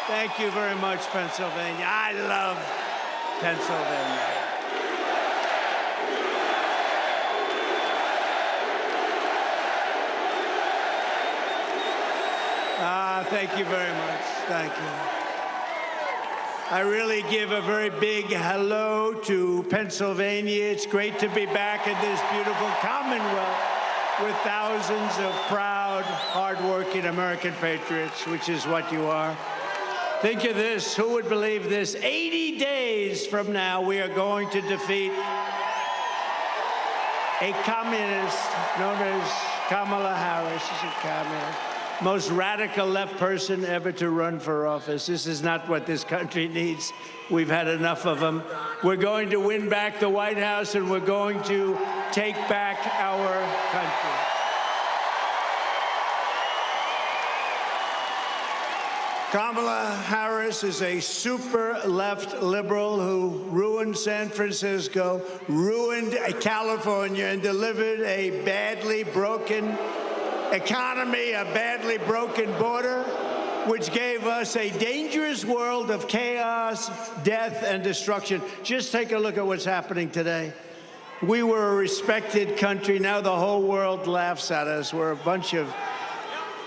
Thank you very much, Pennsylvania. I love Pennsylvania. Thank you very much. Thank you. I really give a very big hello to Pennsylvania. It's great to be back in this beautiful Commonwealth with thousands of proud, hardworking American patriots, which is what you are. Think of this. Who would believe this? 80 days from now, we are going to defeat a communist known as Kamala Harris. She's a communist. Most radical left person ever to run for office. This is not what this country needs. We've had enough of them. We're going to win back the White House, and we're going to take back our country. Kamala Harris is a super left liberal who ruined San Francisco, ruined California, and delivered a badly broken economy, a badly broken border, which gave us a dangerous world of chaos, death, and destruction. Just take a look at what's happening today. We were a respected country. Now the whole world laughs at us. We're a bunch of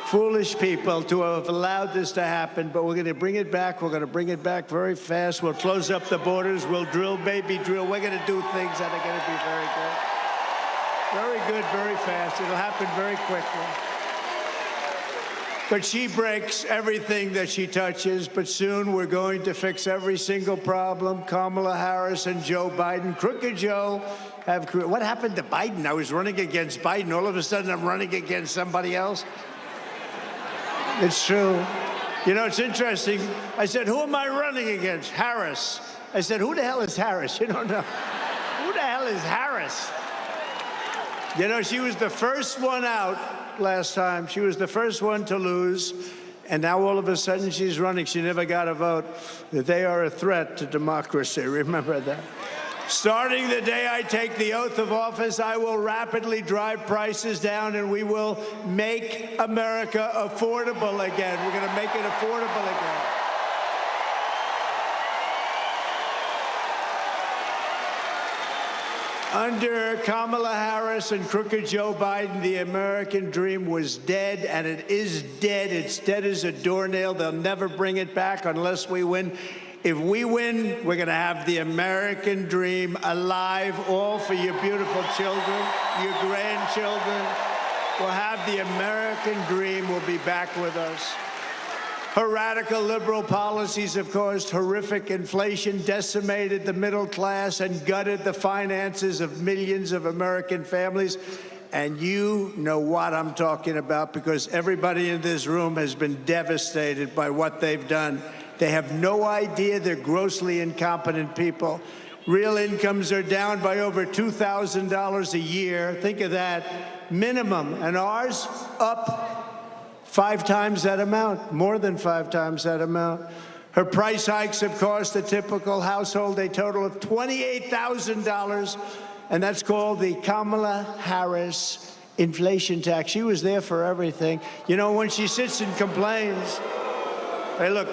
foolish people to have allowed this to happen, but we're going to bring it back. We're going to bring it back very fast. We'll close up the borders. We'll drill, baby, drill. We're going to do things that are going to be very good. Very good, very fast. It'll happen very quickly. But she breaks everything that she touches, but soon we're going to fix every single problem. Kamala Harris and Joe Biden, Crooked Joe, have... What happened to Biden? I was running against Biden. All of a sudden, I'm running against somebody else. It's true. You know, it's interesting. I said, who am I running against? Harris. I said, who the hell is Harris? You don't know. Who the hell is Harris? You know, she was the first one out last time. She was the first one to lose. And now all of a sudden she's running. She never got a vote. They are a threat to democracy. Remember that. Starting the day I take the oath of office, I will rapidly drive prices down, and we will make America affordable again. We're going to make it affordable again. Under Kamala Harris and Crooked Joe Biden, the American dream was dead, and it is dead. It's dead as a doornail. They'll never bring it back unless we win. If we win, we're going to have the American dream alive, all for your beautiful children, your grandchildren. We'll have the American dream. We'll be back with us. Her radical liberal policies have caused horrific inflation, decimated the middle class, and gutted the finances of millions of American families. And you know what I'm talking about, because everybody in this room has been devastated by what they've done. They have no idea. They're grossly incompetent people. Real incomes are down by over $2,000 a year. Think of that. Minimum. And ours up 5 times that amount, more than 5 times that amount. Her price hikes have cost a typical household a total of $28,000, and that's called the Kamala Harris inflation tax. She was there for everything. You know, when she sits and complains, hey, look,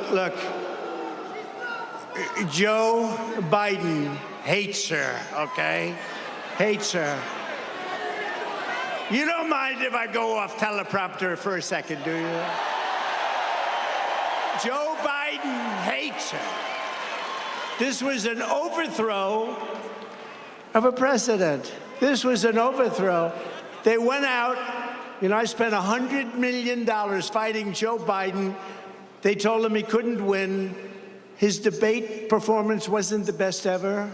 Joe Biden hates her, okay? Hates her. You don't mind if I go off teleprompter for a second, do you? Joe Biden hates her. This was an overthrow of a president. This was an overthrow. They went out. You know, I spent $100 million fighting Joe Biden. They told him he couldn't win. His debate performance wasn't the best ever.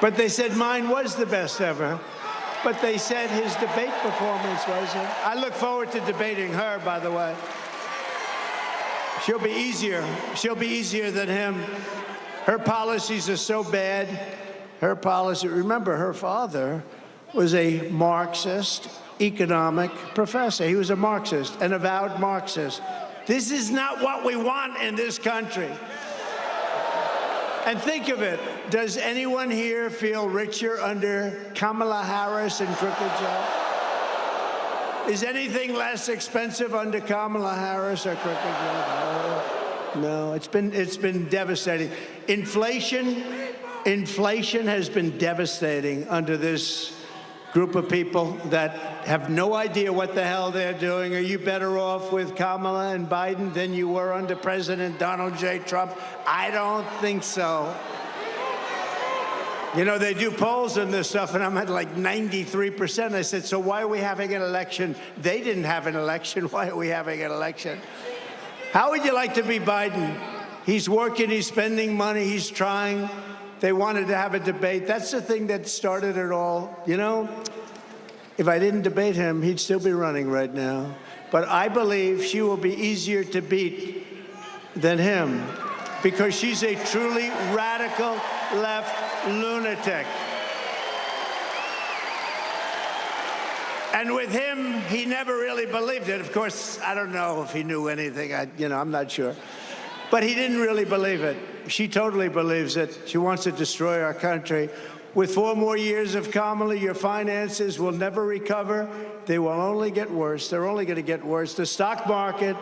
But they said mine was the best ever. But they said his debate performance wasn't. I look forward to debating her, by the way. She'll be easier. She'll be easier than him. Her policies are so bad. Her policy, remember, her father was a Marxist economic professor. He was a Marxist, an avowed Marxist. This is not what we want in this country. And think of it. Does anyone here feel richer under Kamala Harris and Crooked Joe? Is anything less expensive under Kamala Harris or Crooked Joe? No, it's been devastating. Inflation has been devastating under this group of people that have no idea what the hell they're doing. Are you better off with Kamala and Biden than you were under President Donald J. Trump? I don't think so. You know, they do polls on this stuff, and I'm at like 93%. I said, so why are we having an election? They didn't have an election. Why are we having an election? How would you like to be Biden? He's working, he's spending money, he's trying. They wanted to have a debate. That's the thing that started it all. You know, if I didn't debate him, he'd still be running right now. But I believe she will be easier to beat than him because she's a truly radical left lunatic. And with him, he never really believed it. Of course, I don't know if he knew anything. I'm not sure. But he didn't really believe it. She totally believes it. She wants to destroy our country. With 4 more years of Kamala, your finances will never recover. They will only get worse. They're only going to get worse. The stock market,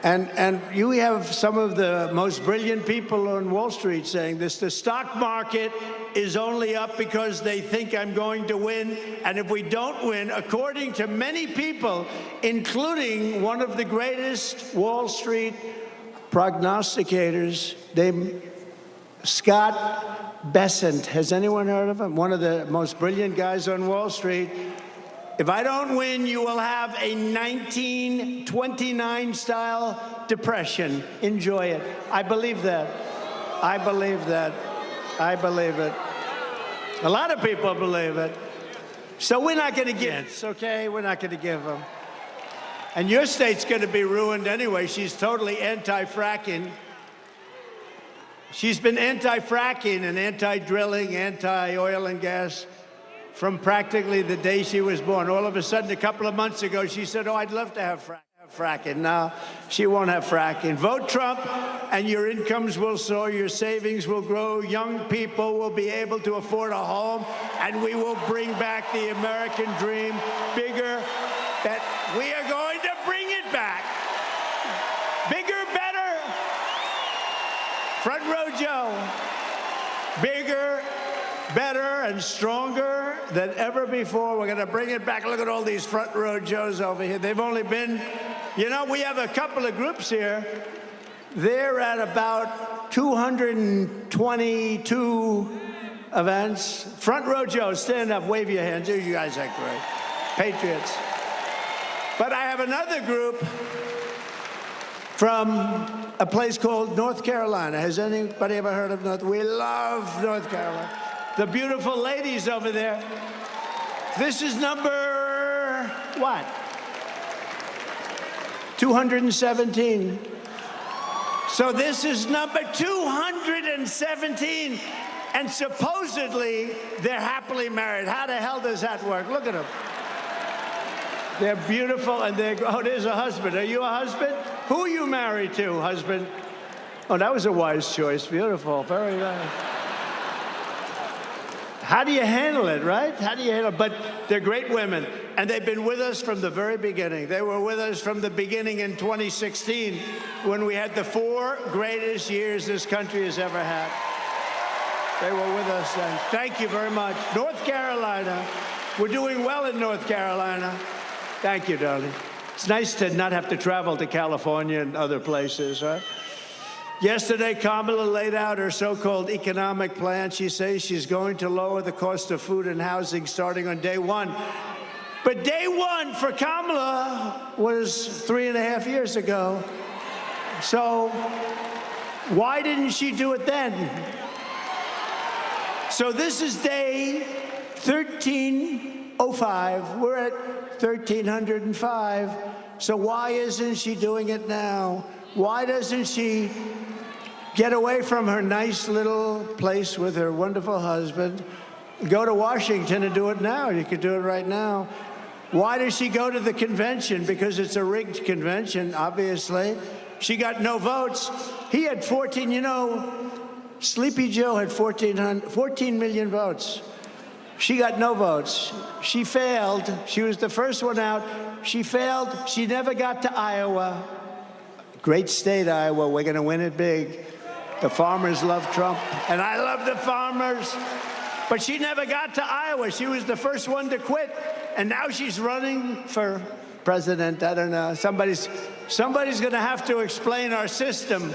and you have some of the most brilliant people on Wall Street saying this, the stock market is only up because they think I'm going to win. And if we don't win, according to many people, including one of the greatest Wall Street prognosticators named Scott Bessent. Has anyone heard of him? One of the most brilliant guys on Wall Street. If I don't win, you will have a 1929-style depression. Enjoy it. I believe that. I believe that. I believe it. A lot of people believe it. So we're not going to give it, okay? We're not going to give them. And your state's going to be ruined anyway. She's totally anti-fracking. She's been anti-fracking and anti-drilling, anti-oil and gas from practically the day she was born. All of a sudden, a couple of months ago, she said, oh, I'd love to have fracking. Now, she won't have fracking. Vote Trump, and your incomes will soar, your savings will grow, young people will be able to afford a home, and we will bring back the American dream bigger. That we are going to bring it back. Bigger, better. Front row Joe. Bigger, better, and stronger than ever before. We're going to bring it back. Look at all these front row Joes over here. They've only been, you know, we have a couple of groups here. They're at about 222 events. Front row Joe, stand up, wave your hands. You guys are great. Patriots. But I have another group from a place called North Carolina. Has anybody ever heard of North? We love North Carolina. The beautiful ladies over there. This is number, what? 217. So this is number 217. And supposedly, they're happily married. How the hell does that work? Look at them. They're beautiful, and oh, there's a husband. Are you a husband? Who are you married to, husband? Oh, that was a wise choice. Beautiful, very nice. How do you handle it, right? How do you handle it? But they're great women, and they've been with us from the very beginning. They were with us from the beginning in 2016 when we had the 4 greatest years this country has ever had. They were with us then. Thank you very much. North Carolina. We're doing well in North Carolina. Thank you, darling. It's nice to not have to travel to California and other places, right? Yesterday, Kamala laid out her so-called economic plan. She says she's going to lower the cost of food and housing starting on day 1. But day 1 for Kamala was 3.5 years ago. So why didn't she do it then? So this is day 1305. We're at 1305. So why isn't she doing it now? Why doesn't she get away from her nice little place with her wonderful husband, go to Washington and do it now? You could do it right now. Why does she go to the convention? Because it's a rigged convention, obviously. She got no votes. He had 14, you know, Sleepy Joe had 14 million votes. She got no votes. She failed. She was the first one out. She failed. She never got to Iowa. Great state, Iowa. We're going to win it big. The farmers love Trump, and I love the farmers. But she never got to Iowa. She was the first one to quit, and now she's running for president. I don't know. Somebody's going to have to explain our system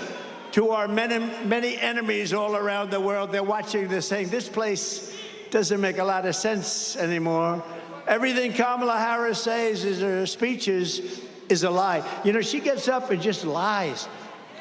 to our many enemies all around the world. They're watching this saying, this place doesn't make a lot of sense anymore. Everything Kamala Harris says in her speeches is a lie. You know, she gets up and just lies.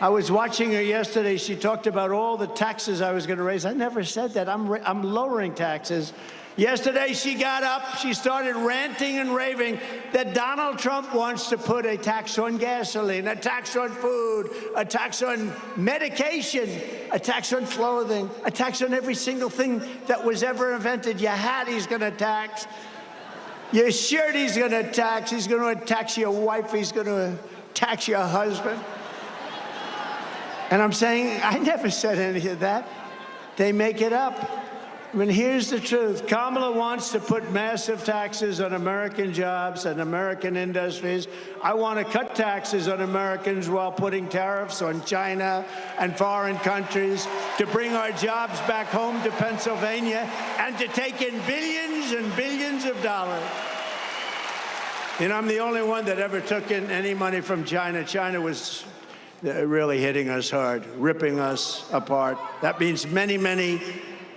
I was watching her yesterday. She talked about all the taxes I was going to raise. I never said that. I'm lowering taxes. Yesterday, she got up. She started ranting and raving that Donald Trump wants to put a tax on gasoline, a tax on food, a tax on medication, a tax on clothing, a tax on every single thing that was ever invented. Your hat, he's going to tax. Your shirt, he's going to tax. He's going to tax your wife. He's going to tax your husband. And I'm saying, I never said any of that. They make it up. I mean, here's the truth. Kamala wants to put massive taxes on American jobs and American industries. I want to cut taxes on Americans while putting tariffs on China and foreign countries to bring our jobs back home to Pennsylvania and to take in billions and billions of dollars. And I'm the only one that ever took in any money from China. China was really hitting us hard, ripping us apart. That means many, many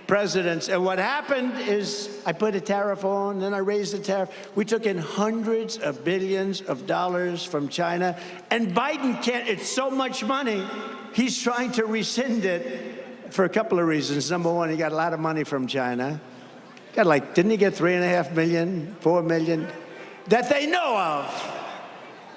presidents. And what happened is I put a tariff on, then I raised the tariff. We took in hundreds of billions of dollars from China. And Biden can't, it's so much money, he's trying to rescind it for a couple of reasons. Number one, he got a lot of money from China. Got like, didn't he get 3.5 million, 4 million? That they know of.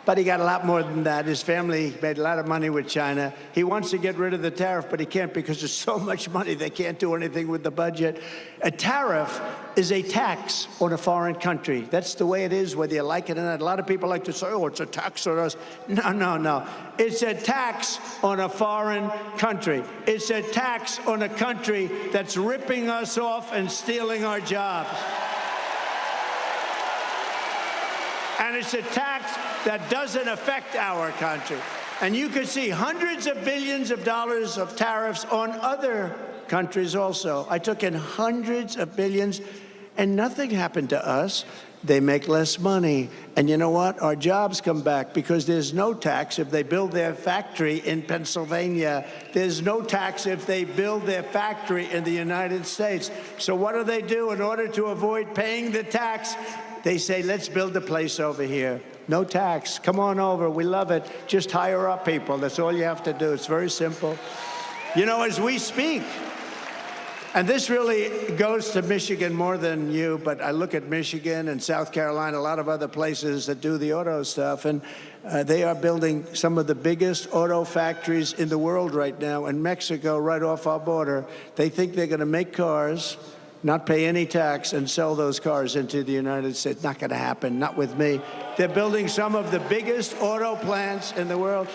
But he got a lot more than that. His family made a lot of money with China. He wants to get rid of the tariff, but he can't because there's so much money they can't do anything with the budget. A tariff is a tax on a foreign country. That's the way it is, whether you like it or not. A lot of people like to say, oh, it's a tax on us. No, no, no. It's a tax on a foreign country. It's a tax on a country that's ripping us off and stealing our jobs. And it's a tax that doesn't affect our country. And you could see hundreds of billions of dollars of tariffs on other countries also. I took in hundreds of billions, and nothing happened to us. They make less money. And you know what? Our jobs come back because there's no tax if they build their factory in Pennsylvania. There's no tax if they build their factory in the United States. So what do? In order to avoid paying the tax, they say, let's build a place over here. No tax. Come on over. We love it. Just hire our people. That's all you have to do. It's very simple. You know, as we speak, and this really goes to Michigan more than you, but I look at Michigan and South Carolina, a lot of other places that do the auto stuff, and they are building some of the biggest auto factories in the world right now in Mexico, right off our border. They think they're going to make cars, not pay any tax, and sell those cars into the United States. Not going to happen, not with me. They're building some of the biggest auto plants in the world.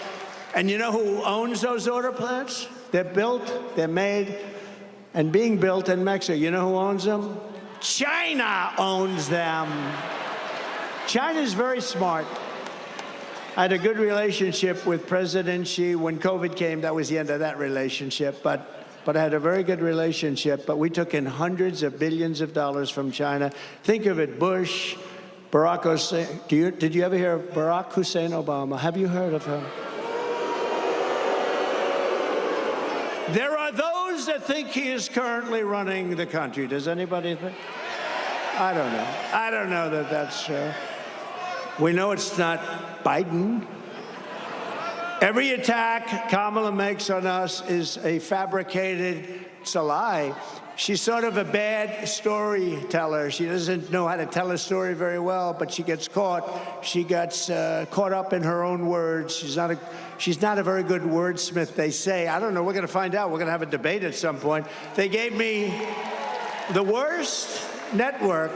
And you know who owns those auto plants? They're built, they're made, and being built in Mexico. You know who owns them? China owns them. China's very smart. I had a good relationship with President Xi. When COVID came, that was the end of that relationship. But I had a very good relationship. But we took in hundreds of billions of dollars from China. Think of it, Bush, Barack Hussein. Did you ever hear of Barack Hussein Obama? Have you heard of him? There are those that think he is currently running the country. Does anybody think? I don't know. I don't know that that's true. We know it's not Biden. Every attack Kamala makes on us is a fabricated, it's a lie. She's sort of a bad storyteller. She doesn't know how to tell a story very well, but she gets caught. She gets caught up in her own words. She's not a very good wordsmith, they say. I don't know. We're going to find out. We're going to have a debate at some point. They gave me the worst network,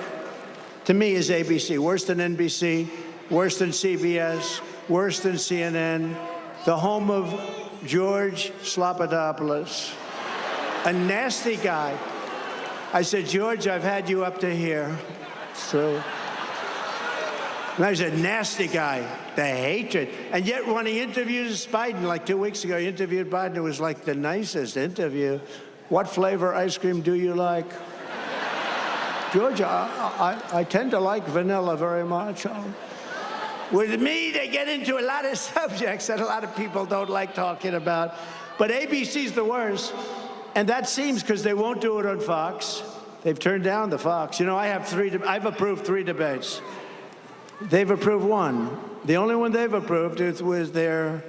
to me, is ABC. Worse than NBC, worse than CBS, worse than CNN, the home of George Slopadopoulous, a nasty guy. I said, George, I've had you up to here. So, and he's a nasty guy, the hatred. And yet when he interviews Biden, like 2 weeks ago, he interviewed Biden, it was like the nicest interview. What flavor ice cream do you like? George, I tend to like vanilla very much. With me, they get into a lot of subjects that a lot of people don't like talking about. But ABC's the worst. And that seems because they won't do it on Fox. They've turned down the Fox. You know, I've approved 3 debates. They've approved 1. The only one they've approved was their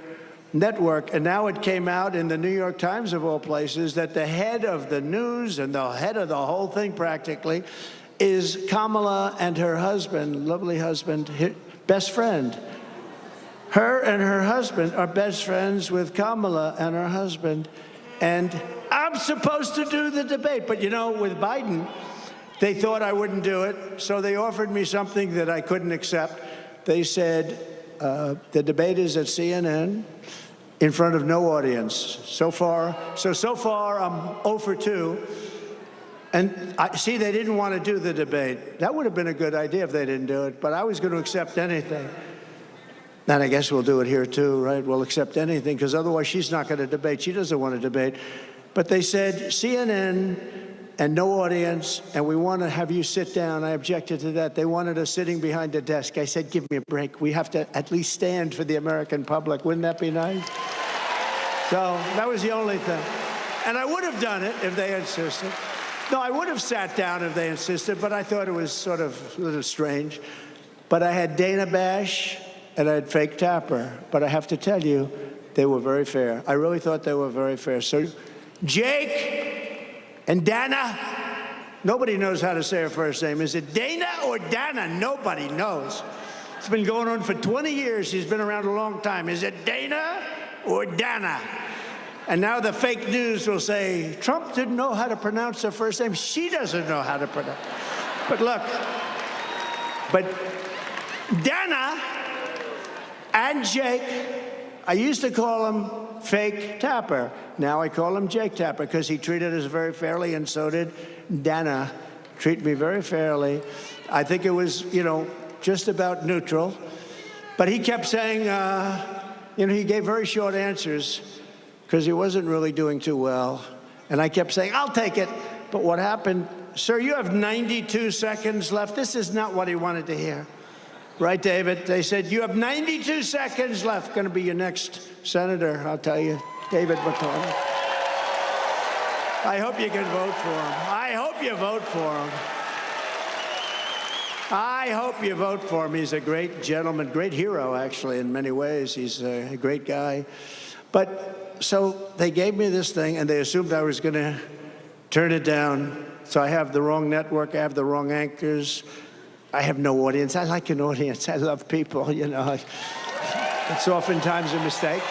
network. And now it came out in the New York Times, of all places, that the head of the news and the head of the whole thing practically is Kamala and her husband, lovely husband, best friend. Her and her husband are best friends with Kamala and her husband. And I'm supposed to do the debate. But, you know, with Biden, they thought I wouldn't do it. So they offered me something that I couldn't accept. They said, the debate is at CNN in front of no audience. So far, I'm 0 for 2. And see, they didn't want to do the debate. That would have been a good idea if they didn't do it, but I was going to accept anything. And I guess we'll do it here too, right? We'll accept anything, because otherwise she's not going to debate. She doesn't want to debate. But they said CNN and no audience, and we want to have you sit down. I objected to that. They wanted us sitting behind a desk. I said, give me a break. We have to at least stand for the American public. Wouldn't that be nice? So that was the only thing. And I would have done it if they insisted. No, I would have sat down if they insisted, but I thought it was sort of a little strange. But I had Dana Bash and I had Fake Tapper. But I have to tell you, they were very fair. I really thought they were very fair. So Jake and Dana, nobody knows how to say her first name. Is it Dana or Dana? Nobody knows. It's been going on for 20 years. She's been around a long time. Is it Dana or Dana? And now the fake news will say, Trump didn't know how to pronounce her first name. She doesn't know how to pronounce it. But look, but Dana and Jake, I used to call him Fake Tapper. Now I call him Jake Tapper because he treated us very fairly, and so did Dana. Treat me very fairly. I think it was, you know, just about neutral. But he kept saying, you know, he gave very short answers, because he wasn't really doing too well. And I kept saying, I'll take it. But what happened, sir, you have 92 seconds left. This is not what he wanted to hear. Right, David? They said, you have 92 seconds left. Going to be your next senator, I'll tell you, David McConnell. I hope you can vote for him. I hope you vote for him. I hope you vote for him. He's a great gentleman, great hero, actually, in many ways. He's a great guy. But so they gave me this thing, and they assumed I was going to turn it down. So I have the wrong network. I have the wrong anchors. I have no audience. I like an audience. I love people, you know. It's oftentimes a mistake.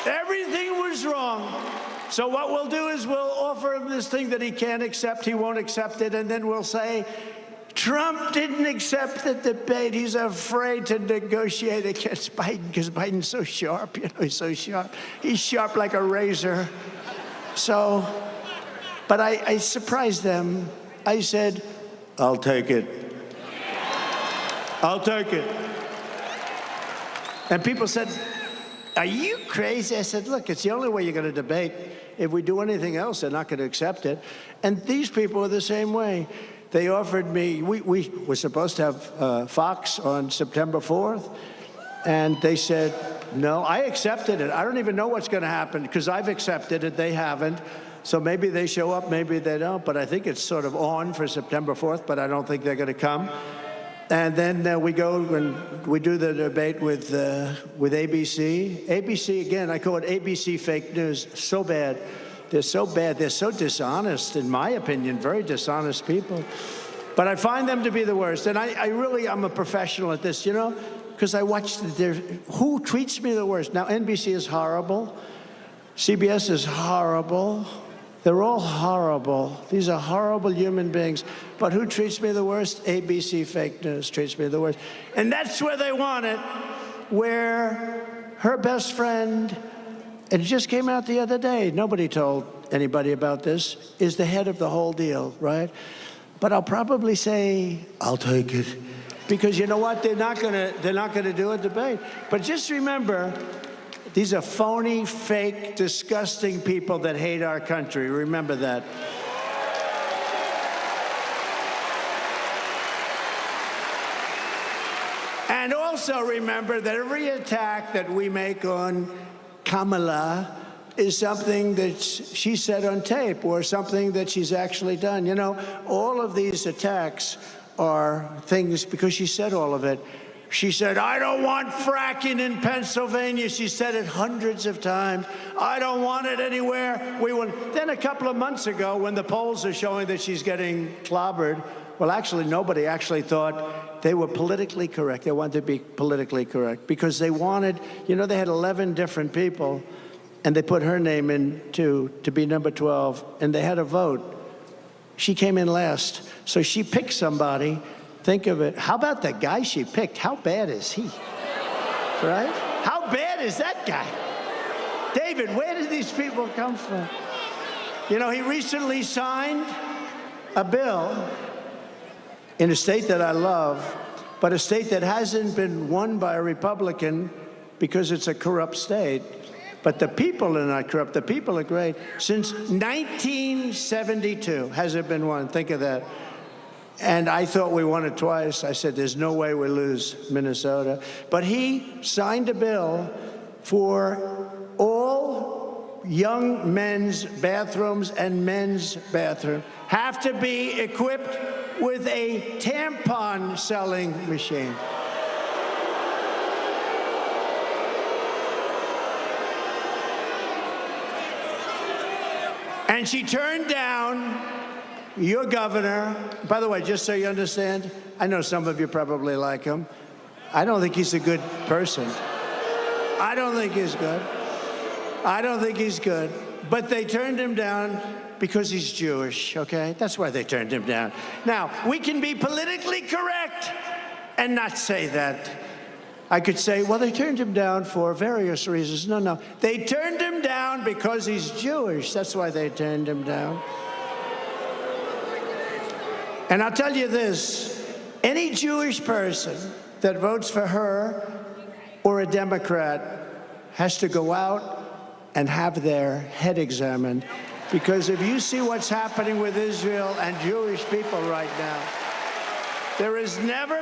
Everything was wrong. So what we'll do is we'll offer him this thing that he can't accept. He won't accept it. And then we'll say, Trump didn't accept the debate. He's afraid to negotiate against Biden because Biden's so sharp. You know, he's so sharp. He's sharp like a razor. So, but I surprised them. I said, I'll take it. I'll take it. And people said, are you crazy? I said, look, it's the only way you're going to debate. If we do anything else, they're not going to accept it. And these people are the same way. They offered me, we were supposed to have Fox on September 4th, and they said, no, I accepted it. I don't even know what's going to happen because I've accepted it. They haven't. So maybe they show up, maybe they don't, but I think it's sort of on for September 4th, but I don't think they're going to come. And then we go and we do the debate with ABC. ABC, again, I call it ABC fake news. So bad. They're so bad. They're so dishonest, in my opinion, very dishonest people. But I find them to be the worst. And I'm a professional at this, you know, because I watch who treats me the worst. Now, NBC is horrible. CBS is horrible. They're all horrible. These are horrible human beings. But who treats me the worst? ABC fake news treats me the worst. And that's where they want it, where her best friend, it just came out the other day. Nobody told anybody about this, is the head of the whole deal, right? But I'll probably say, I'll take it. Because you know what? They're not gonna do a debate. But just remember, these are phony, fake, disgusting people that hate our country. Remember that. And also remember that every attack that we make on Kamala is something that she said on tape or something that she's actually done. You know, all of these attacks are things because she said all of it. She said, I don't want fracking in Pennsylvania. She said it hundreds of times. I don't want it anywhere. Then a couple of months ago, when the polls are showing that she's getting clobbered, well, actually, nobody actually thought they were politically correct. They wanted to be politically correct because they wanted, you know, they had 11 different people, and they put her name in to be number 12, and they had a vote. She came in last. So she picked somebody. Think of it. How about the guy she picked? How bad is he? Right? How bad is that guy? David, where did these people come from? You know, he recently signed a bill in a state that I love, but a state that hasn't been won by a Republican because it's a corrupt state. But the people are not corrupt. The people are great. Since 1972 has it been won. Think of that. And I thought we won it twice. I said, there's no way we lose Minnesota. But he signed a bill for all young men's bathrooms and men's bathrooms have to be equipped with a tampon selling machine. And she turned down your governor. By the way, just so you understand, I know some of you probably like him. I don't think he's a good person. I don't think he's good. I don't think he's good. But they turned him down because he's Jewish, okay? That's why they turned him down. Now, we can be politically correct and not say that. I could say, well, they turned him down for various reasons. No, no. They turned him down because he's Jewish. That's why they turned him down. And I'll tell you this, any Jewish person that votes for her or a Democrat has to go out and have their head examined. Because if you see what's happening with Israel and Jewish people right now, there has never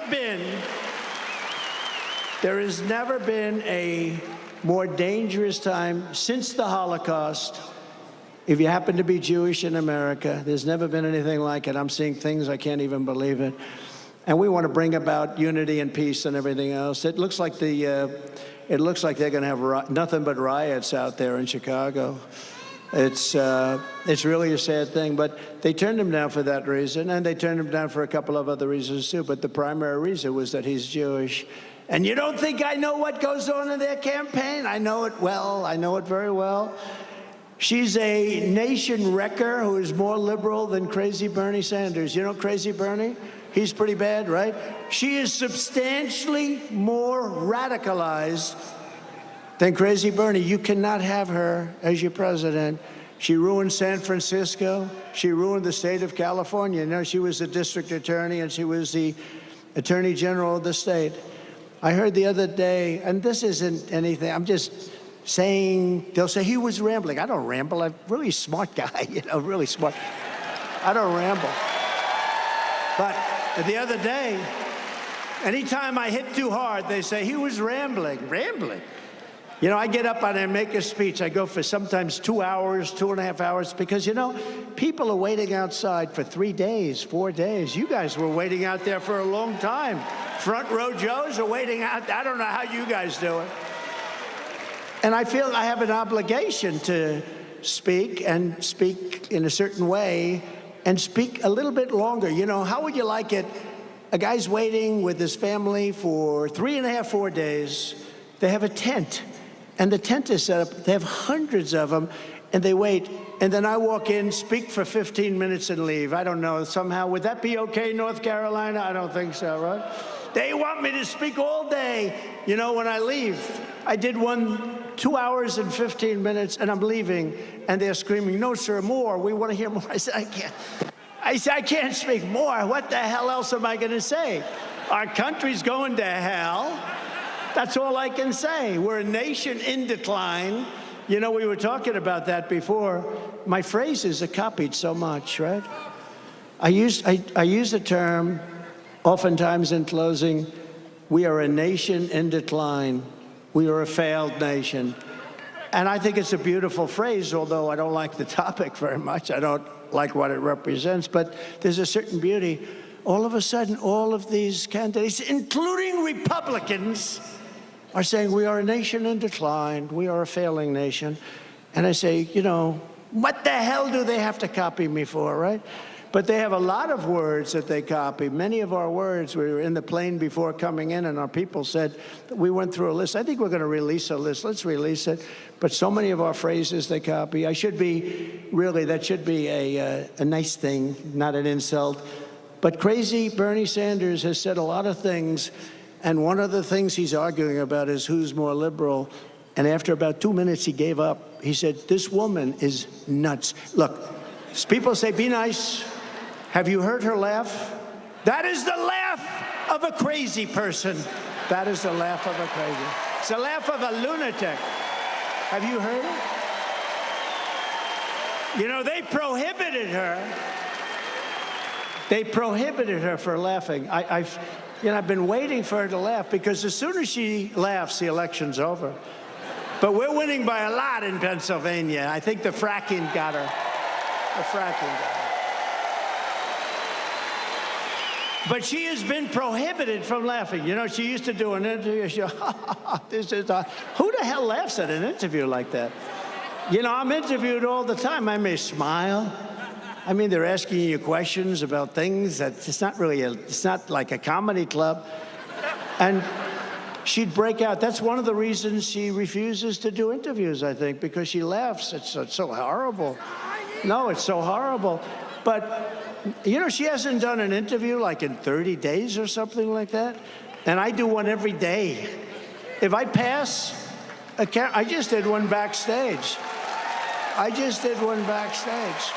been a more dangerous time since the Holocaust. If you happen to be Jewish in America, there's never been anything like it. I'm seeing things I can't even believe it. And we want to bring about unity and peace and everything else. It looks like they're going to have nothing but riots out there in Chicago. It's really a sad thing. But they turned him down for that reason, and they turned him down for a couple of other reasons too. But the primary reason was that he's Jewish. And you don't think I know what goes on in their campaign? I know it well. I know it very well. She's a nation wrecker who is more liberal than crazy Bernie Sanders. You know crazy Bernie? He's pretty bad, right? She is substantially more radicalized than crazy Bernie. You cannot have her as your president. She ruined San Francisco. She ruined the state of California. You know, she was the district attorney and she was the attorney general of the state. I heard the other day, and this isn't anything, I'm just saying, they'll say he was rambling. I don't ramble. I'm a really smart guy, you know, really smart. I don't ramble. But the other day, anytime I hit too hard, they say he was rambling. Rambling? You know, I get up and I make a speech. I go for sometimes 2 hours, 2.5 hours, because, you know, people are waiting outside for 3 days, 4 days. You guys were waiting out there for a long time. Front row Joes are waiting out. I don't know how you guys do it. And I feel I have an obligation to speak and speak in a certain way and speak a little bit longer. You know, how would you like it? A guy's waiting with his family for 3.5, 4 days. They have a tent, and the tent is set up. They have hundreds of them, and they wait. And then I walk in, speak for 15 minutes, and leave. I don't know, somehow. Would that be okay, North Carolina? I don't think so, right? They want me to speak all day. You know, when I leave, I did one 2 hours and 15 minutes, and I'm leaving, and they're screaming, "No, sir, more. We want to hear more." I said, "I can't." I said, "I can't speak more. What the hell else am I going to say? Our country's going to hell. That's all I can say. We're a nation in decline." You know, we were talking about that before. My phrases are copied so much, right? I use the term oftentimes in closing, we are a nation in decline. We are a failed nation. And I think it's a beautiful phrase, although I don't like the topic very much. I don't like what it represents, but there's a certain beauty. All of a sudden, all of these candidates, including Republicans, are saying we are a nation in decline. We are a failing nation. And I say, you know, what the hell do they have to copy me for, right? But they have a lot of words that they copy. Many of our words, we were in the plane before coming in, and our people said, we went through a list. I think we're going to release a list. Let's release it. But so many of our phrases they copy. I should be, really, that should be a nice thing, not an insult. But crazy Bernie Sanders has said a lot of things, and one of the things he's arguing about is who's more liberal. And after about 2 minutes, he gave up. He said, this woman is nuts. Look, people say, be nice. Have you heard her laugh? That is the laugh of a crazy person. That is the laugh of a crazy. It's the laugh of a lunatic. Have you heard it? You know, they prohibited her. They prohibited her for laughing. I've been waiting for her to laugh, because as soon as she laughs, the election's over. But we're winning by a lot in Pennsylvania. I think the fracking got her. The fracking got her. But she has been prohibited from laughing. You know, she used to do an interview. She goes, this is who the hell laughs at an interview like that? You know, I'm interviewed all the time. I may smile. I mean, they're asking you questions about things that it's not really it's not like a comedy club. And she'd break out. That's one of the reasons she refuses to do interviews, I think, because she laughs. It's so horrible. No, it's so horrible. But, you know, she hasn't done an interview like in 30 days or something like that. And I do one every day. If I pass a camera, I just did one backstage. I just did one backstage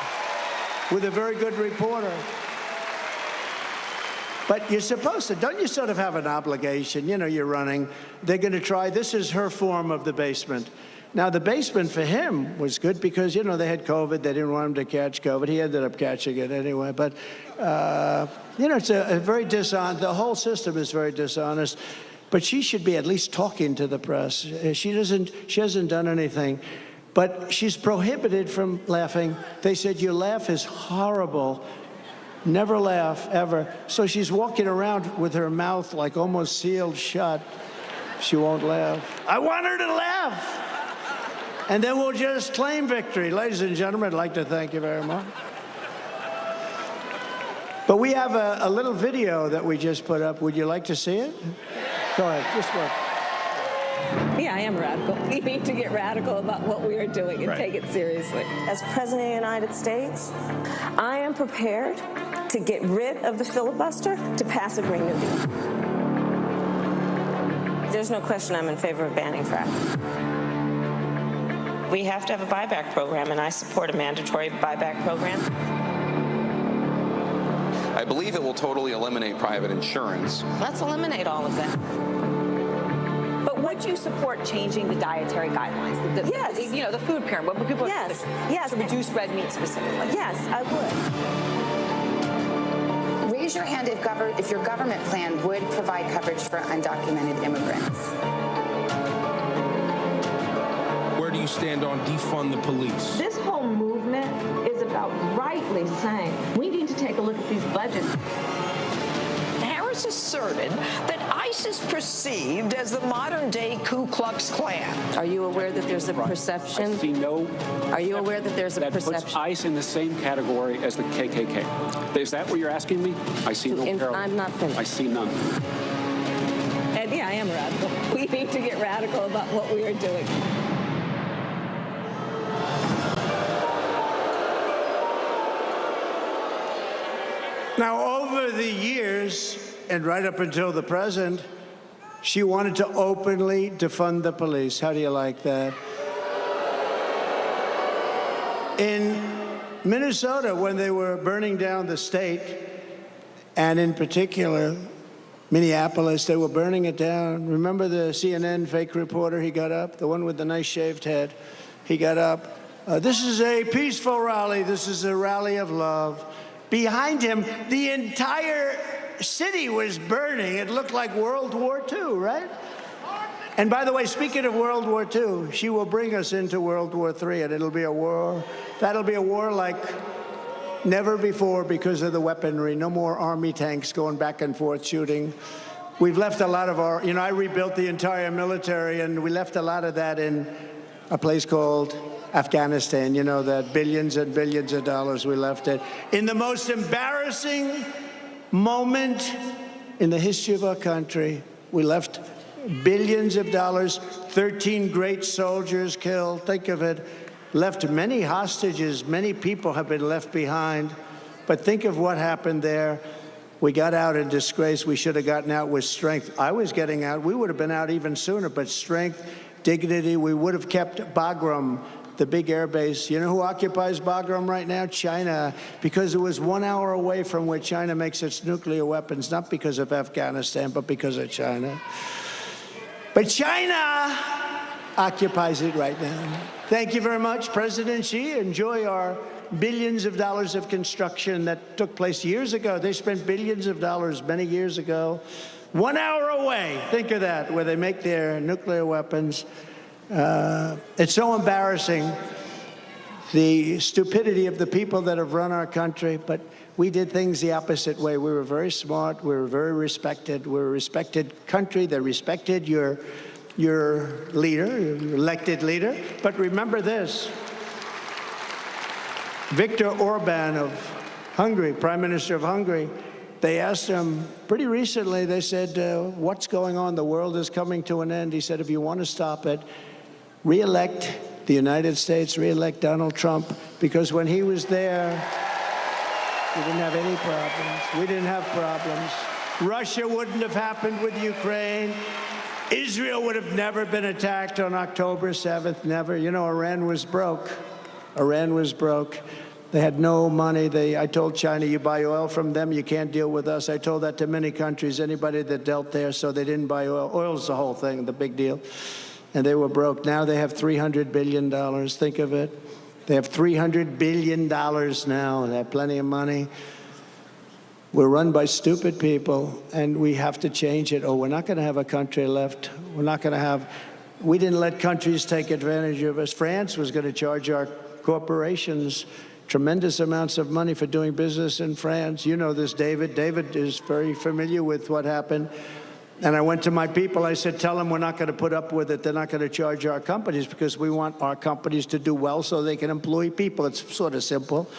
with a very good reporter. But you're supposed to, don't you sort of have an obligation? You know, you're running. They're going to try, this is her form of the basement. Now, the basement for him was good because, you know, they had COVID. They didn't want him to catch COVID. He ended up catching it anyway. But, you know, it's a very dishonest, the whole system is very dishonest. But she should be at least talking to the press. She hasn't done anything. But she's prohibited from laughing. They said, your laugh is horrible. Never laugh, ever. So she's walking around with her mouth like almost sealed shut. She won't laugh. I want her to laugh. And then we'll just claim victory. Ladies and gentlemen, I'd like to thank you very much. But we have a little video that we just put up. Would you like to see it? Go ahead, just look. Yeah, I am radical. We need to get radical about what we are doing and take it seriously. As President of the United States, I am prepared to get rid of the filibuster to pass a Green New Deal. There's no question I'm in favor of banning fracking. We have to have a buyback program, and I support a mandatory buyback program. I believe it will totally eliminate private insurance. Let's eliminate all of that. But would you support changing the dietary guidelines? Yes. You know, the food pyramid. What people yes. To reduce red meat specifically. Yes, I would. Raise your hand if your government plan would provide coverage for undocumented immigrants. Where do you stand on defund the police? This whole movement is about rightly saying we need to take a look at these budgets. Harris asserted that ICE is perceived as the modern-day Ku Klux Klan. Are you aware that there's a perception? I see no. Are you aware that there's a perception? That puts ICE in the same category as the KKK. Is that what you're asking me? I see no parallel. I'm not finished. I see none. And yeah, I am radical. We need to get radical about what we are doing. Now, over the years, and right up until the present, She wanted to openly defund the police. How do you like that? In Minnesota, when they were burning down the state, and in particular, Minneapolis, they were burning it down. Remember the CNN fake reporter? He got up, the one with the nice shaved head. He got up. This is a peaceful rally. This is a rally of love. Behind him, the entire city was burning. It looked like World War II, right? And by the way, speaking of World War II, she will bring us into World War III, and it'll be a war. That'll be a war like never before because of the weaponry. No more army tanks going back and forth shooting. We've left a lot of our, I rebuilt the entire military, and we left a lot of that in a place called Afghanistan. That billions and billions of dollars we left it. In the most embarrassing moment in the history of our country, we left billions of dollars, 13 great soldiers killed. Think of it. Left many hostages. Many people have been left behind. But think of what happened there. We got out in disgrace. We should have gotten out with strength. I was getting out. We would have been out even sooner, but strength, dignity. We would have kept Bagram, the big air base. You know who occupies Bagram right now? China, because it was 1 hour away from where China makes its nuclear weapons, not because of Afghanistan, but because of China. But China occupies it right now. Thank you very much, President Xi. Enjoy our billions of dollars of construction that took place years ago. They spent billions of dollars many years ago. 1 hour away, think of that, where they make their nuclear weapons. It's so embarrassing, the stupidity of the people that have run our country, but we did things the opposite way. We were very smart. We were very respected. We're a respected country. They respected your leader, your elected leader. But remember this. Viktor Orban of Hungary, Prime Minister of Hungary, they asked him pretty recently, they said, what's going on? The world is coming to an end. He said, if you want to stop it, re-elect the United States, re-elect Donald Trump, because when he was there, we didn't have any problems. We didn't have problems. Russia wouldn't have happened with Ukraine. Israel would have never been attacked on October 7th, never. Iran was broke. Iran was broke. They had no money. I told China, you buy oil from them, you can't deal with us. I told that to many countries, anybody that dealt there, so they didn't buy oil. Oil's the whole thing, the big deal. And they were broke. Now they have $300 billion. Think of it. They have $300 billion now. They have plenty of money. We're run by stupid people, and we have to change it. We're not going to have a country left. We're not going to have. We didn't let countries take advantage of us. France was going to charge our corporations tremendous amounts of money for doing business in France. You know this, David. David is very familiar with what happened. And I went to my people. I said, tell them we're not going to put up with it. They're not going to charge our companies because we want our companies to do well so they can employ people. It's sort of simple.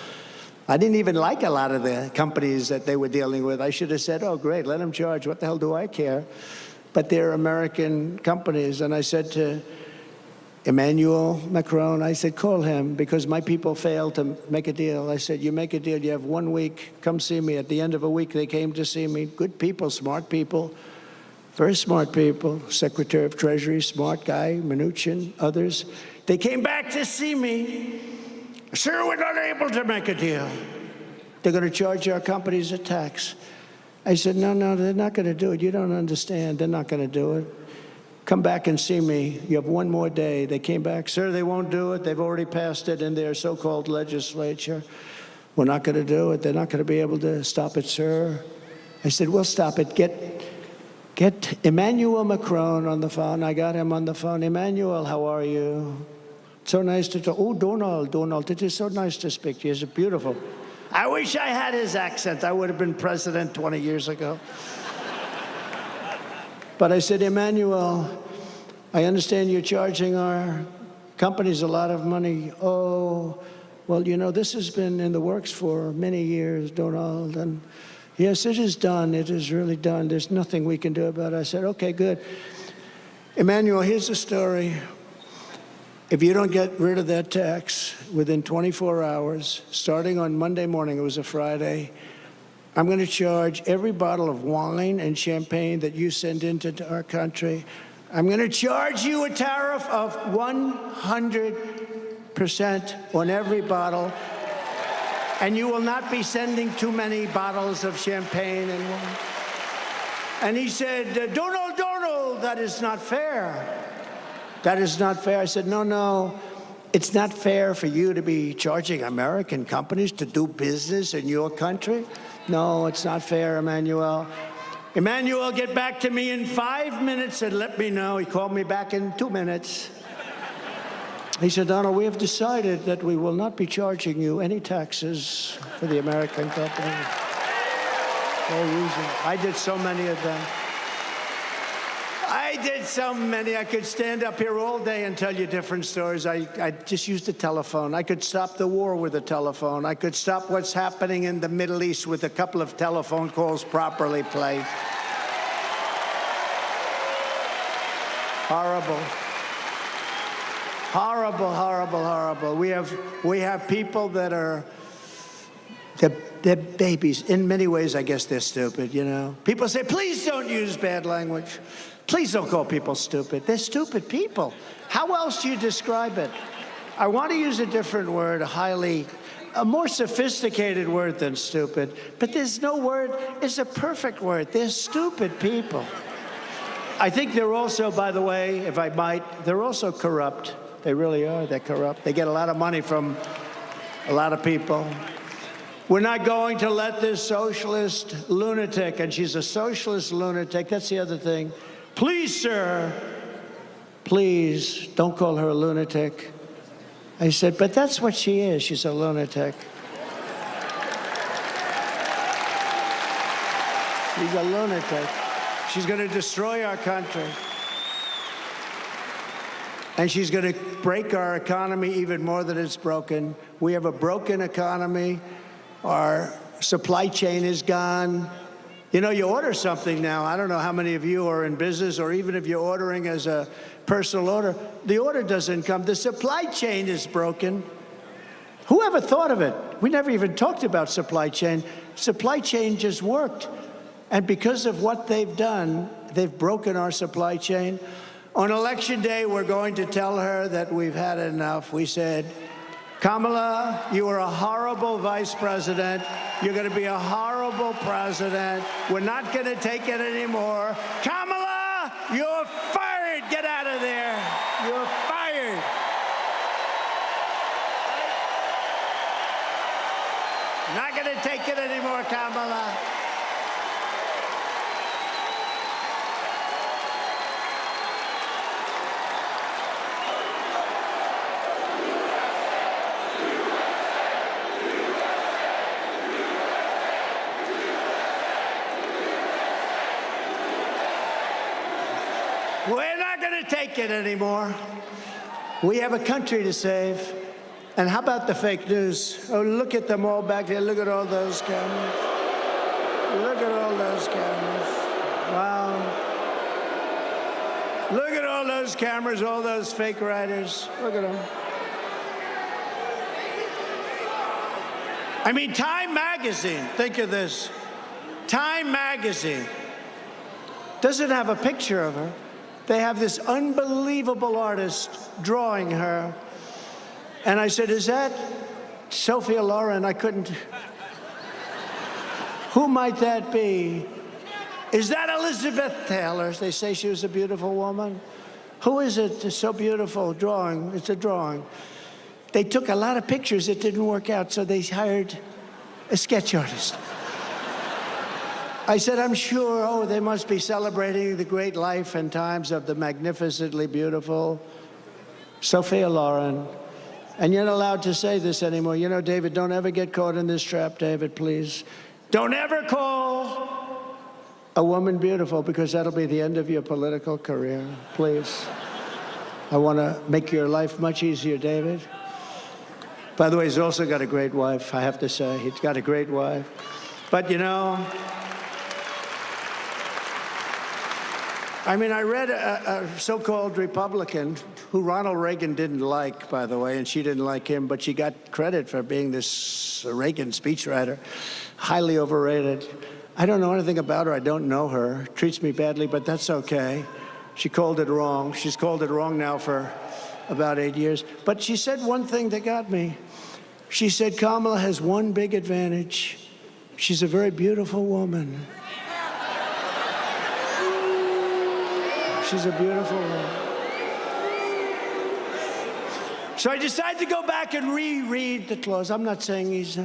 I didn't even like a lot of the companies that they were dealing with. I should have said, oh, great, let them charge. What the hell do I care? But they're American companies. And I said to Emmanuel Macron, I said, call him, because my people failed to make a deal. I said, you make a deal, you have 1 week, come see me. At the end of a week, they came to see me. Good people, smart people, very smart people. Secretary of Treasury, smart guy, Mnuchin, others. They came back to see me. Sir, we're not able to make a deal. They're going to charge our companies a tax. I said, no, they're not going to do it. You don't understand. They're not going to do it. Come back and see me. You have 1 more day. They came back. Sir, they won't do it. They've already passed it in their so-called legislature. We're not going to do it. They're not going to be able to stop it, sir. I said, we'll stop it. Get Emmanuel Macron on the phone. I got him on the phone. Emmanuel, how are you? So nice to talk. Oh, Donald, it is so nice to speak to you. It's beautiful. I wish I had his accent. I would have been president 20 years ago. But I said, Emmanuel, I understand you're charging our companies a lot of money. Oh, well, you know, this has been in the works for many years, Donald. And yes, it is done. It is really done. There's nothing we can do about it. I said, okay, good. Emmanuel, here's the story. If you don't get rid of that tax within 24 hours, starting on Monday morning, it was a Friday, I'm going to charge every bottle of wine and champagne that you send into our country. I'm going to charge you a tariff of 100% on every bottle. And you will not be sending too many bottles of champagne and wine. And he said, Donald, that is not fair. That is not fair. I said, no. It's not fair for you to be charging American companies to do business in your country. No, it's not fair, Emmanuel. Emmanuel, get back to me in 5 minutes and let me know. He called me back in 2 minutes. He said, Donald, we have decided that we will not be charging you any taxes for the American companies. No reason. I did so many of them. I did so many. I could stand up here all day and tell you different stories. I just used the telephone. I could stop the war with a telephone. I could stop what's happening in the Middle East with a couple of telephone calls properly placed. Horrible. Horrible, horrible, horrible. We have people that are, they're babies. In many ways, I guess they're stupid, you know. People say, please don't use bad language. Please don't call people stupid. They're stupid people. How else do you describe it? I want to use a different word, a more sophisticated word than stupid, but there's no word, it's a perfect word. They're stupid people. I think they're also, by the way, if I might, they're also corrupt. They really are. They're corrupt. They get a lot of money from a lot of people. We're not going to let this socialist lunatic, and she's a socialist lunatic. That's the other thing. Please, sir, please don't call her a lunatic. I said, but that's what she is. She's a lunatic. She's a lunatic. She's going to destroy our country. And she's going to break our economy even more than it's broken. We have a broken economy. Our supply chain is gone. You know, you order something now. I don't know how many of you are in business, or even if you're ordering as a personal order, the order doesn't come. The supply chain is broken. Who ever thought of it? We never even talked about supply chain. Supply chain just worked. And because of what they've done, they've broken our supply chain. On Election Day, we're going to tell her that we've had enough. We said, Kamala, you are a horrible vice president. You're going to be a horrible president. We're not going to take it anymore. Kamala, you're fired. Get out of there. You're fired. Not going to take it anymore, Kamala. We're not going to take it anymore. We have a country to save. And how about the fake news? Oh, look at them all back there. Look at all those cameras. Look at all those cameras. Wow. Look at all those cameras, all those fake writers. Look at them. I mean, Time magazine, think of this. Time magazine doesn't have a picture of her. They have this unbelievable artist drawing her. And I said, is that Sophia Loren? I couldn't. Who might that be? Is that Elizabeth Taylor? They say she was a beautiful woman. Who is it? It's so beautiful. Drawing. It's a drawing. They took a lot of pictures. It didn't work out, so they hired a sketch artist. I said, I'm sure, they must be celebrating the great life and times of the magnificently beautiful Sophia Loren. And you're not allowed to say this anymore. You know, David, don't ever get caught in this trap, David, please. Don't ever call a woman beautiful, because that'll be the end of your political career. Please. I want to make your life much easier, David. By the way, he's also got a great wife, I have to say. He's got a great wife. But, you know, I mean, I read a so-called Republican who Ronald Reagan didn't like, by the way, and she didn't like him, but she got credit for being this Reagan speechwriter, highly overrated. I don't know anything about her. I don't know her. Treats me badly, but that's okay. She called it wrong. She's called it wrong now for about 8 years. But she said one thing that got me. She said Kamala has one big advantage. She's a very beautiful woman. She's a beautiful woman. So I decided to go back and reread the clause. I'm not saying he's,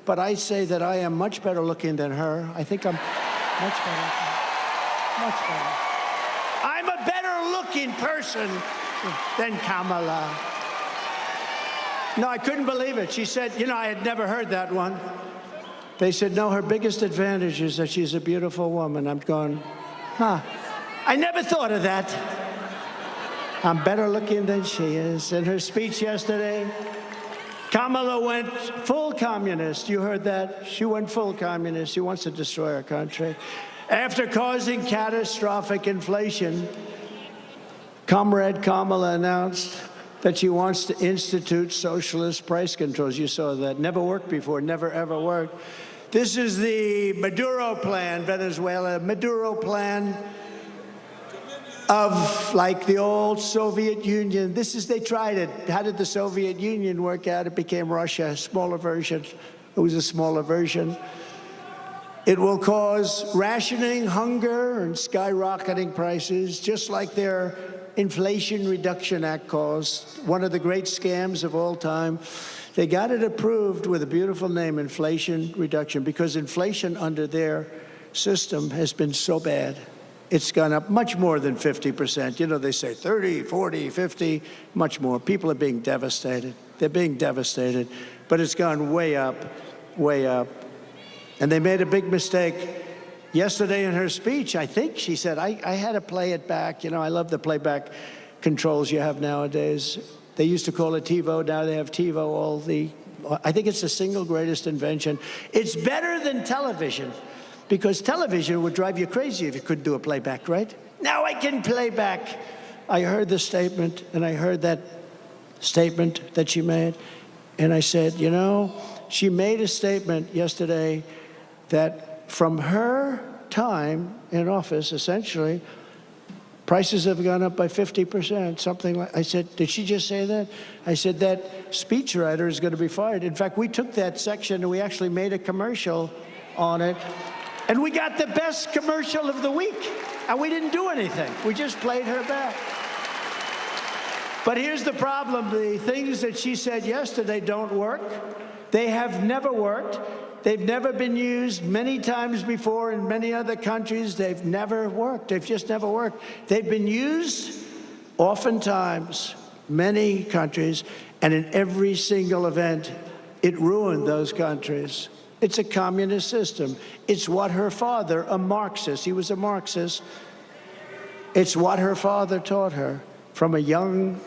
but I say that I am much better looking than her. I think I'm much better. Much better. I'm a better looking person than Kamala. No, I couldn't believe it. She said, you know, I had never heard that one. They said, no, her biggest advantage is that she's a beautiful woman. I'm going, huh. I never thought of that. I'm better looking than she is. In her speech yesterday, Kamala went full communist. You heard that? She went full communist. She wants to destroy our country. After causing catastrophic inflation, Comrade Kamala announced that she wants to institute socialist price controls. You saw that. Never worked before, never ever worked. This is the Maduro plan, Venezuela, Maduro plan of like the old Soviet Union. This is, they tried it. How did the Soviet Union work out? It became Russia, a smaller version. It was a smaller version. It will cause rationing, hunger, and skyrocketing prices, just like their Inflation Reduction Act caused, one of the great scams of all time. They got it approved with a beautiful name, Inflation Reduction, because inflation under their system has been so bad. It's gone up much more than 50%. You know, they say 30, 40, 50, much more. People are being devastated. They're being devastated. But it's gone way up, way up. And they made a big mistake. Yesterday in her speech, I think she said, I had to play it back. You know, I love the playback controls you have nowadays. They used to call it TiVo. Now they have TiVo. I think it's the single greatest invention. It's better than television, because television would drive you crazy if you couldn't do a playback, right? Now I can play back. I heard the statement, and I heard that statement that she made, and I said, you know, she made a statement yesterday that from her time in office, essentially, prices have gone up by 50%, something like. I said, did she just say that? I said, that speechwriter is going to be fired. In fact, we took that section and we actually made a commercial on it. And we got the best commercial of the week. And we didn't do anything. We just played her back. But here's the problem. The things that she said yesterday don't work. They have never worked. They've never been used many times before in many other countries. They've never worked. They've just never worked. They've been used oftentimes, many countries, and in every single event, it ruined those countries. It's a communist system. It's what her father, a Marxist, he was a Marxist, it's what her father taught her from a young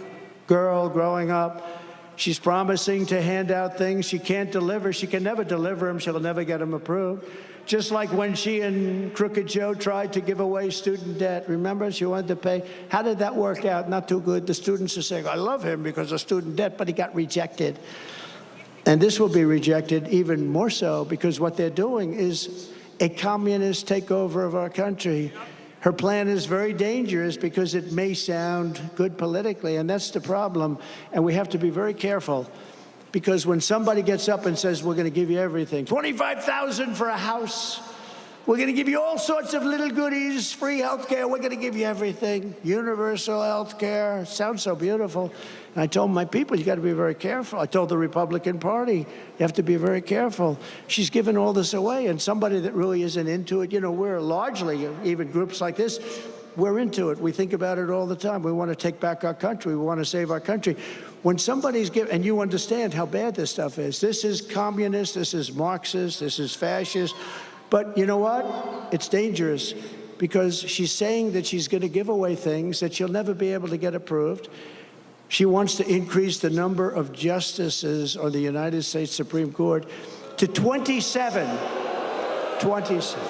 girl growing up. She's promising to hand out things she can't deliver. She can never deliver them. She'll never get them approved. Just like when she and Crooked Joe tried to give away student debt. Remember, she wanted to pay. How did that work out? Not too good. The students are saying, I love him because of student debt, but he got rejected. And this will be rejected even more so, because what they're doing is a communist takeover of our country. Her plan is very dangerous because it may sound good politically, and that's the problem. And we have to be very careful, because when somebody gets up and says, we're going to give you everything, $25,000 for a house, we're going to give you all sorts of little goodies, free health care, we're going to give you everything, universal health care, sounds so beautiful. And I told my people, you got to be very careful. I told the Republican Party, you have to be very careful. She's given all this away, and somebody that really isn't into it, you know, we're largely, even groups like this, we're into it. We think about it all the time. We want to take back our country. We want to save our country. When somebody's giving, and you understand how bad this stuff is. This is communist, this is Marxist, this is fascist. But you know what? It's dangerous, because she's saying that she's going to give away things that she'll never be able to get approved. She wants to increase the number of justices on the United States Supreme Court to 27. 27.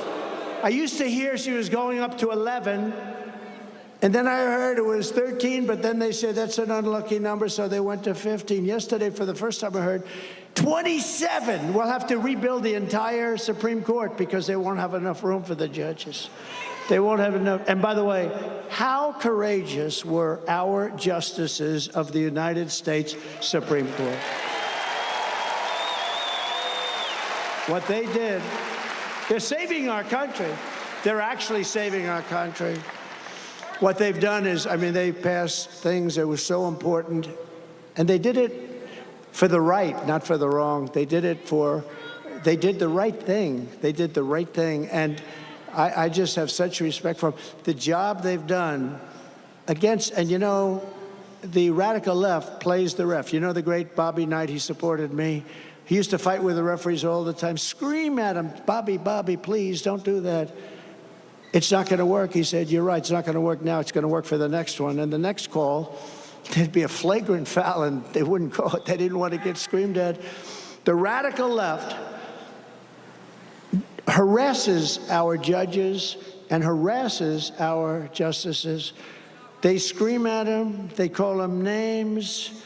I used to hear she was going up to 11. And then I heard it was 13, but then they said that's an unlucky number, so they went to 15. Yesterday, for the first time, I heard 27. We'll have to rebuild the entire Supreme Court because they won't have enough room for the judges. They won't have enough. And by the way, how courageous were our justices of the United States Supreme Court? What they did, they're saving our country. They're actually saving our country. What they've done is, I mean, they passed things that were so important, and they did it for the right, not for the wrong. They did it for, they did the right thing. They did the right thing, and I just have such respect for them. The job they've done against, and you know, the radical left plays the ref. You know the great Bobby Knight, he supported me. He used to fight with the referees all the time, scream at him, Bobby, please, don't do that. It's not going to work. He said, you're right, it's not going to work now. It's going to work for the next one. And the next call, there'd be a flagrant foul, and they wouldn't call it. They didn't want to get screamed at. The radical left harasses our judges and harasses our justices. They scream at them. They call them names.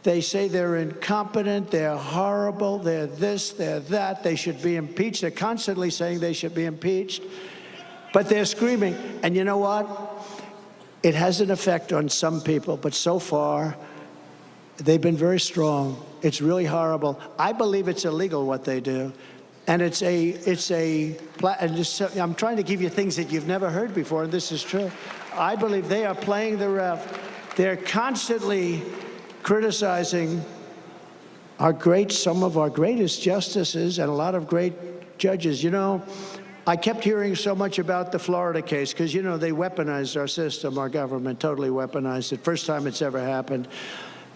They say they're incompetent, they're horrible, they're this, they're that. They should be impeached. They're constantly saying they should be impeached. But they're screaming. And you know what? It has an effect on some people, but so far, they've been very strong. It's really horrible. I believe it's illegal what they do. And I'm trying to give you things that you've never heard before, and this is true. I believe they are playing the ref. They're constantly criticizing some of our greatest justices and a lot of great judges. You know, I kept hearing so much about the Florida case because, you know, they weaponized our system, our government totally weaponized it. First time it's ever happened.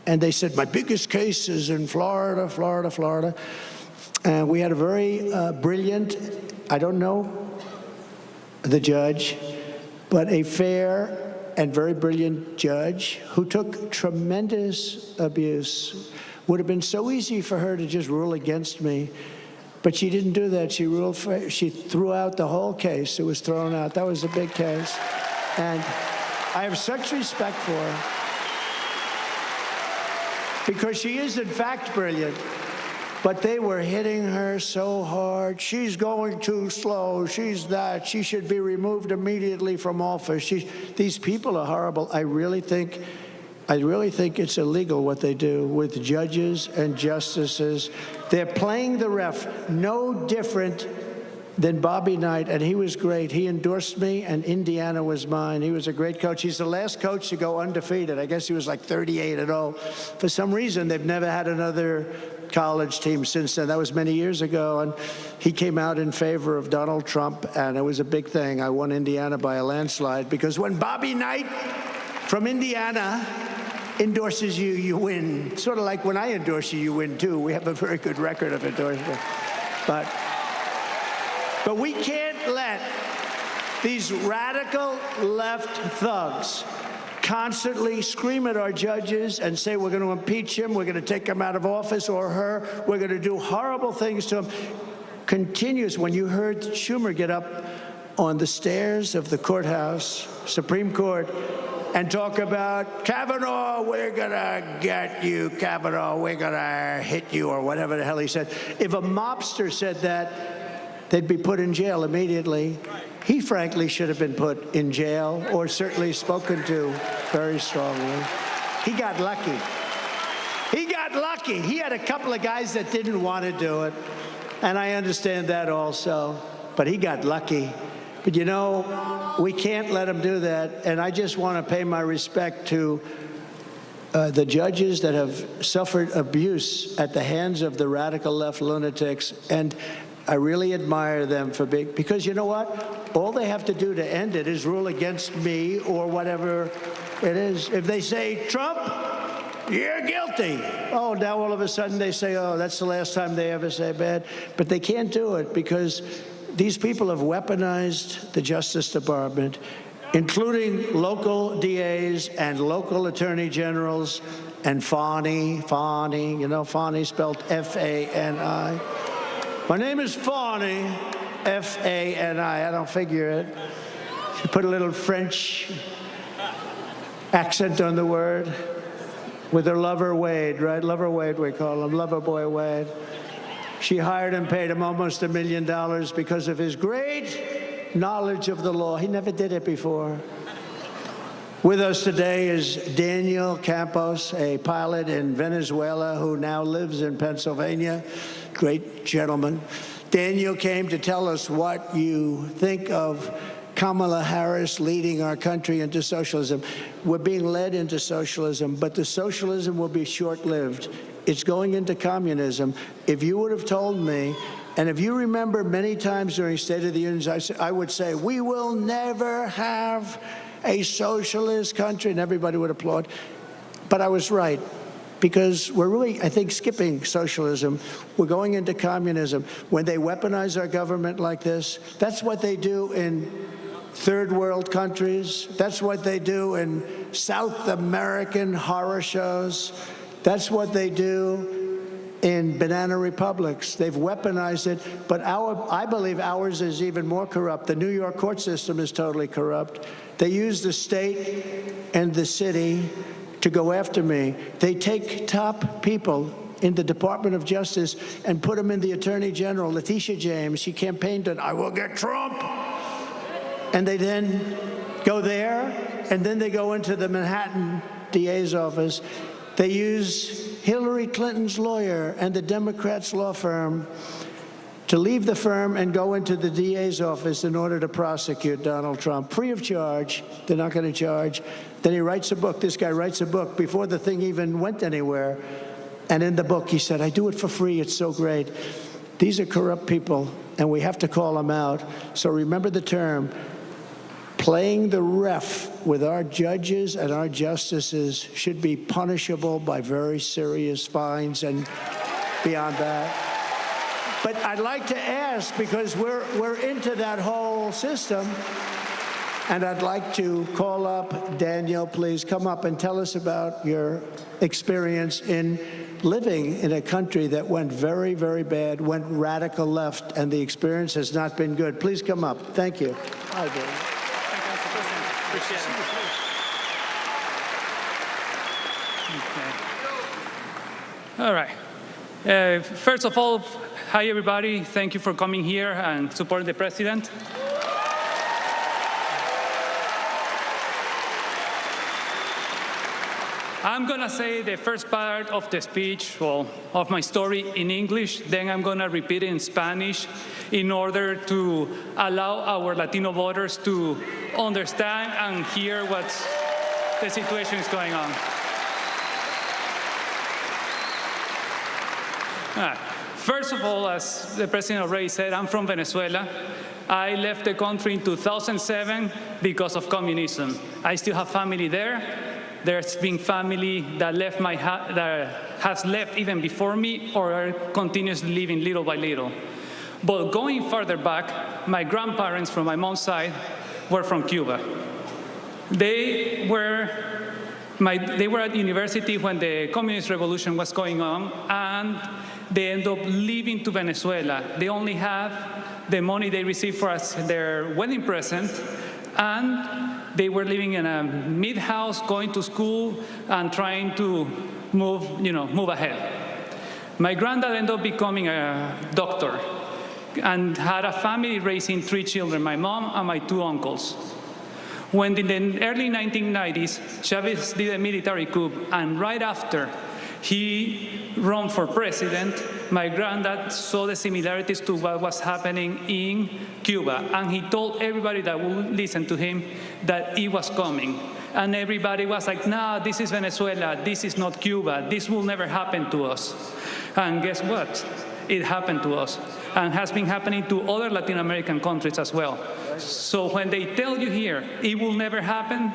And they said, my biggest case is in Florida, Florida. And we had a very brilliant, I don't know the judge, but a fair and very brilliant judge who took tremendous abuse. Would have been so easy for her to just rule against me, but she didn't do that. She ruled fair. She threw out the whole case. It was thrown out. That was a big case. And I have such respect for her because she is, in fact, brilliant. But they were hitting her so hard. She's going too slow. She's that. She should be removed immediately from office. These people are horrible. I really think it's illegal what they do with judges and justices. They're playing the ref, no different than Bobby Knight, and he was great. He endorsed me, and Indiana was mine. He was a great coach. He's the last coach to go undefeated. I guess he was like 38-0. For some reason, they've never had another college team since then. That was many years ago, and he came out in favor of Donald Trump, and it was a big thing. I won Indiana by a landslide because when Bobby Knight from Indiana endorses you, you win. Sort of like when I endorse you, you win too. We have a very good record of endorsement. But we can't let these radical left thugs constantly scream at our judges and say we're going to impeach him, we're going to take him out of office or her, we're going to do horrible things to him. Continues. When you heard Schumer get up on the stairs of the courthouse, Supreme Court, and talk about Kavanaugh, we're going to get you, Kavanaugh, we're going to hit you, or whatever the hell he said. If a mobster said that, they'd be put in jail immediately. He, frankly, should have been put in jail or certainly spoken to very strongly. He got lucky. He got lucky. He had a couple of guys that didn't want to do it, and I understand that also, but he got lucky. But, you know, we can't let him do that, and I just want to pay my respect to the judges that have suffered abuse at the hands of the radical left lunatics, and I really admire them for being, because you know what? All they have to do to end it is rule against me or whatever it is. If they say, Trump, you're guilty. Oh, now all of a sudden they say, oh, that's the last time they ever say bad. But they can't do it because these people have weaponized the Justice Department, including local DAs and local attorney generals and Fani, you know, Fani spelled F-A-N-I. My name is Fani, F-A-N-I. I don't figure it. You put a little French accent on the word, with her lover Wade, right? Lover Wade, we call him, lover boy Wade. She hired him, paid him almost $1 million because of his great knowledge of the law. He never did it before. With us today is Daniel Campos, a pilot in Venezuela who now lives in Pennsylvania. Great gentleman. Daniel came to tell us what you think of Kamala Harris leading our country into socialism. We're being led into socialism, but the socialism will be short-lived. It's going into communism. If you would have told me, and if you remember many times during State of the Union, I would say, we will never have a socialist country, and everybody would applaud. But I was right, because we're really, I think, skipping socialism. We're going into communism. When they weaponize our government like this, that's what they do in third world countries. That's what they do in South American horror shows. That's what they do in banana republics. They've weaponized it, but I believe ours is even more corrupt. The New York court system is totally corrupt. They use the state and the city to go after me. They take top people in the Department of Justice and put them in the Attorney General. Letitia James, she campaigned on, I will get Trump. And they then go there, and then they go into the Manhattan DA's office. They use Hillary Clinton's lawyer and the Democrats' law firm to leave the firm and go into the DA's office in order to prosecute Donald Trump, free of charge. They're not going to charge. Then he writes a book. This guy writes a book before the thing even went anywhere. And in the book, he said, I do it for free. It's so great. These are corrupt people, and we have to call them out. So remember the term. Playing the ref with our judges and our justices should be punishable by very serious fines and beyond that. But I'd like to ask, because we're into that whole system, and I'd like to call up Daniel. Please come up and tell us about your experience in living in a country that went very, very bad, went radical left, and the experience has not been good. Please come up. Thank you. Hi, Daniel. Appreciate it. Okay. All right. First of all, hi, everybody. Thank you for coming here and supporting the president. I'm going to say the first part of the speech, well, of my story in English, then I'm going to repeat it in Spanish in order to allow our Latino voters to understand and hear what the situation is going on. First of all, as the president already said, I'm from Venezuela. I left the country in 2007 because of communism. I still have family there. There's been family that that has left even before me or continues living little by little. But going further back, my grandparents from my mom's side were from Cuba. They were at university when the communist revolution was going on, and they ended up leaving to Venezuela. They only have the money they received for their wedding present, and they were living in a mid-house, going to school, and trying to move ahead. My granddad ended up becoming a doctor and had a family raising 3 children, my mom and my 2 uncles. When in the early 1990s, Chavez did a military coup, and right after he ran for president, my granddad saw the similarities to what was happening in Cuba, and he told everybody that would listen to him that it was coming. And everybody was like, nah, this is Venezuela, this is not Cuba, this will never happen to us. And guess what? It happened to us, and has been happening to other Latin American countries as well. So when they tell you here, it will never happen,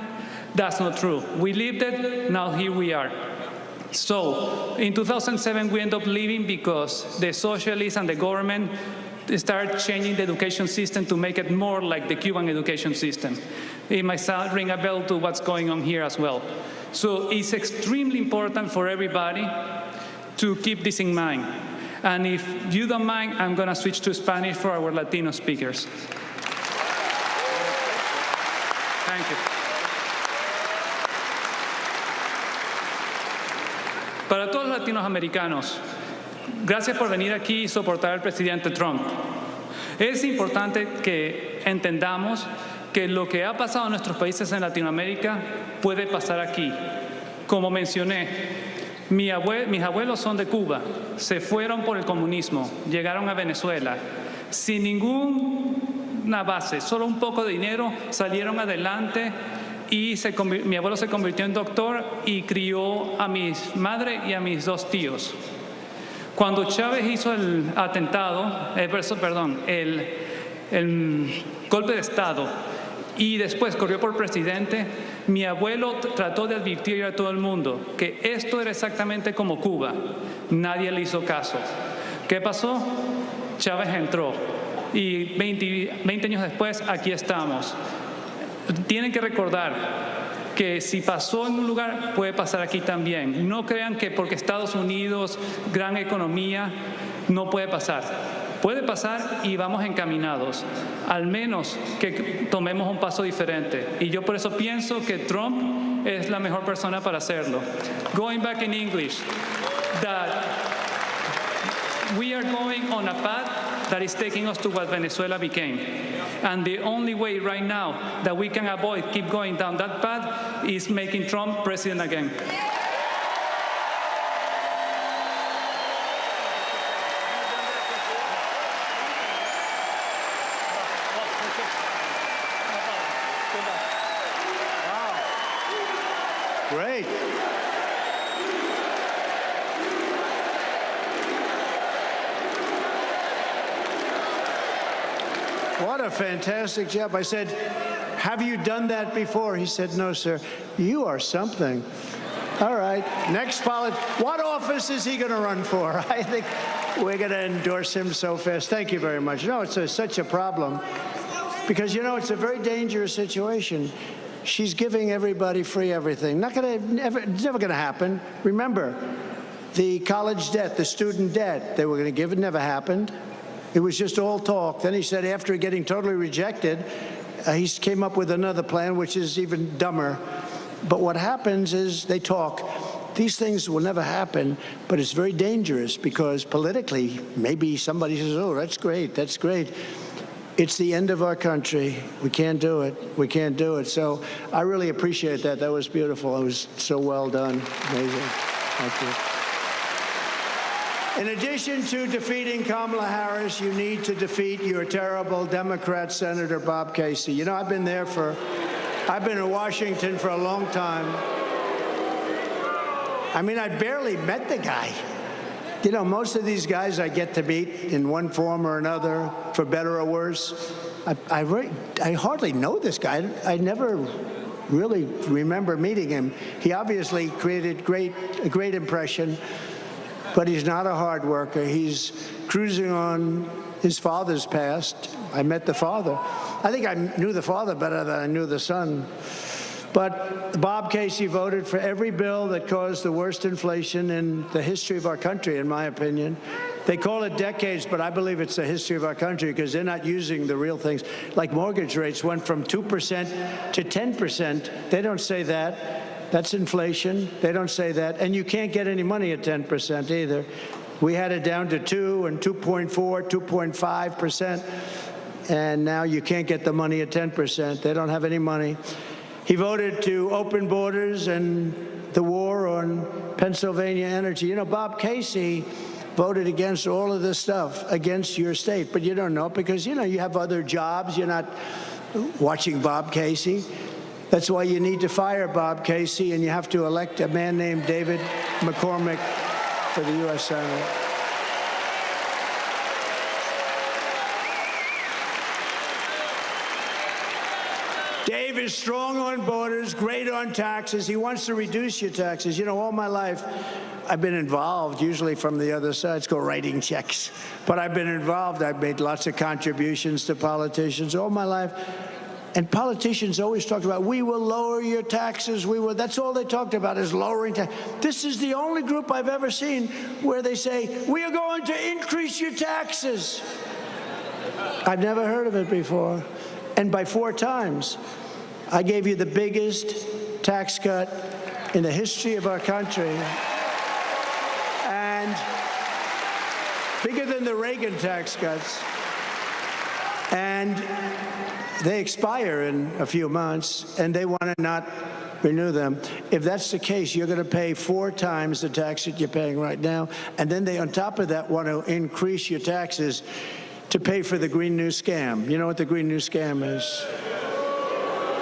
that's not true. We lived it, now here we are. So in 2007, we ended up leaving because the socialists and the government started changing the education system to make it more like the Cuban education system. It might ring a bell to what's going on here as well. So it's extremely important for everybody to keep this in mind. And if you don't mind, I'm going to switch to Spanish for our Latino speakers. Thank you. Para todos los latinoamericanos, gracias por venir aquí y soportar al presidente Trump. Es importante que entendamos que lo que ha pasado en nuestros países en Latinoamérica puede pasar aquí. Como mencioné, mis abuelos son de Cuba, se fueron por el comunismo, llegaron a Venezuela, sin ninguna base, solo un poco de dinero, salieron adelante y mi abuelo se convirtió en doctor y crió a mi madre y a mis dos tíos. Cuando Chávez hizo el atentado, el golpe de Estado y después corrió por presidente, mi abuelo trató de advertir a todo el mundo que esto era exactamente como Cuba. Nadie le hizo caso. ¿Qué pasó? Chávez entró y 20 años después aquí estamos. Tienen que recordar que si pasó en un lugar, puede pasar aquí también. No crean que porque Estados Unidos, gran economía, no puede pasar. Puede pasar y vamos encaminados, al menos que tomemos un paso diferente. Y yo por eso pienso que Trump es la mejor persona para hacerlo. Going back in English, that we are going on a path that is taking us to what Venezuela became. And the only way right now that we can avoid keep going down that path is making Trump president again. Great. What a fantastic job. I said, have you done that before? He said, no, sir. You are something. All right. Next what office is he going to run for? I think we're going to endorse him so fast. Thank you very much. No, it's such a problem because, you know, it's a very dangerous situation. She's giving everybody free everything. It's never going to happen. Remember, the college debt, the student debt they were going to give, it never happened. It was just all talk. Then he said after getting totally rejected, he came up with another plan, which is even dumber. But what happens is they talk. These things will never happen, but it's very dangerous because politically, maybe somebody says, oh, that's great, that's great. It's the end of our country. We can't do it. We can't do it. So I really appreciate that. That was beautiful. It was so well done. Amazing. Thank you. In addition to defeating Kamala Harris, you need to defeat your terrible Democrat Senator Bob Casey. You know, I've been in Washington for a long time. I mean, I barely met the guy. You know, most of these guys I get to meet in one form or another, for better or worse. I hardly know this guy. I never really remember meeting him. He obviously created a great impression, but he's not a hard worker. He's cruising on his father's past. I met the father. I think I knew the father better than I knew the son. But Bob Casey voted for every bill that caused the worst inflation in the history of our country, in my opinion. They call it decades, but I believe it's the history of our country because they're not using the real things. Like mortgage rates went from 2% to 10%. They don't say that. That's inflation. They don't say that. And you can't get any money at 10% either. We had it down to 2 and 2.4, 2.5%. And now you can't get the money at 10%. They don't have any money. He voted to open borders and the war on Pennsylvania energy. You know, Bob Casey voted against all of this stuff, against your state. But you don't know because, you know, you have other jobs. You're not watching Bob Casey. That's why you need to fire Bob Casey, and you have to elect a man named David McCormick for the U.S. Senate. Dave is strong on borders, great on taxes. He wants to reduce your taxes. You know, all my life, I've been involved, usually from the other side. It's called writing checks. But I've been involved. I've made lots of contributions to politicians all my life. And politicians always talked about, we will lower your taxes. That's all they talked about is lowering taxes. This is the only group I've ever seen where they say, we are going to increase your taxes. I've never heard of it before. And by 4 times, I gave you the biggest tax cut in the history of our country. and bigger than the Reagan tax cuts. And they expire in a few months, and they want to not renew them. If that's the case, you're going to pay 4 times the tax that you're paying right now, and then they, on top of that, want to increase your taxes to pay for the Green New Scam. You know what the Green New Scam is?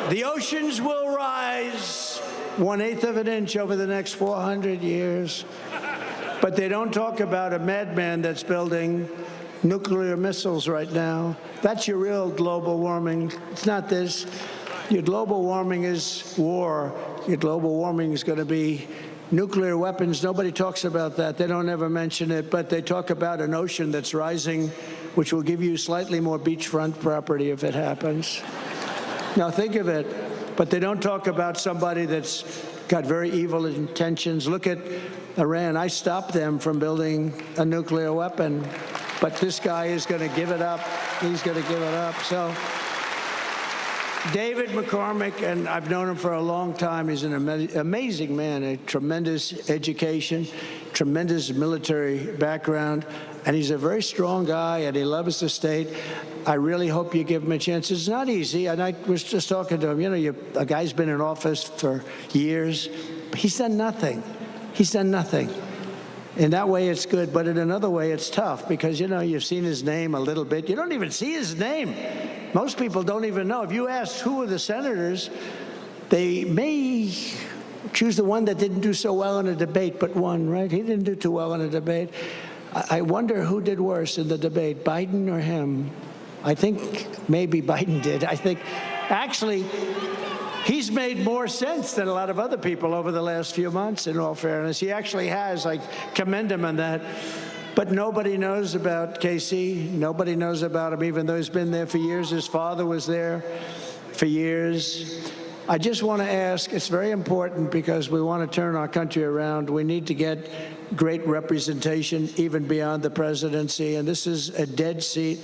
The oceans will rise 1/8 of an inch over the next 400 years. But they don't talk about a madman that's building nuclear missiles right now. That's your real global warming. It's not this. Your global warming is war. Your global warming is going to be nuclear weapons. Nobody talks about that. They don't ever mention it, but they talk about an ocean that's rising, which will give you slightly more beachfront property if it happens. Now think of it. But they don't talk about somebody that's got very evil intentions. Look at Iran. I stopped them from building a nuclear weapon, but this guy is going to give it up. He's going to give it up. So David McCormick, and I've known him for a long time. He's an amazing man, a tremendous education, tremendous military background, and he's a very strong guy, and he loves the state. I really hope you give him a chance. It's not easy, and I was just talking to him. You know, a guy's been in office for years. He's done nothing. He's done nothing. In that way, it's good, but in another way, it's tough because, you know, you've seen his name a little bit. You don't even see his name. Most people don't even know. If you ask who are the senators, they may choose the one that didn't do so well in a debate, but won, right? He didn't do too well in a debate. I wonder who did worse in the debate, Biden or him? I think maybe Biden did. I think, actually, he's made more sense than a lot of other people over the last few months, in all fairness. He actually has. I commend him on that. But nobody knows about Casey. Nobody knows about him, even though he's been there for years. His father was there for years. I just want to ask, it's very important because we want to turn our country around. We need to get great representation even beyond the presidency, and this is a dead seat.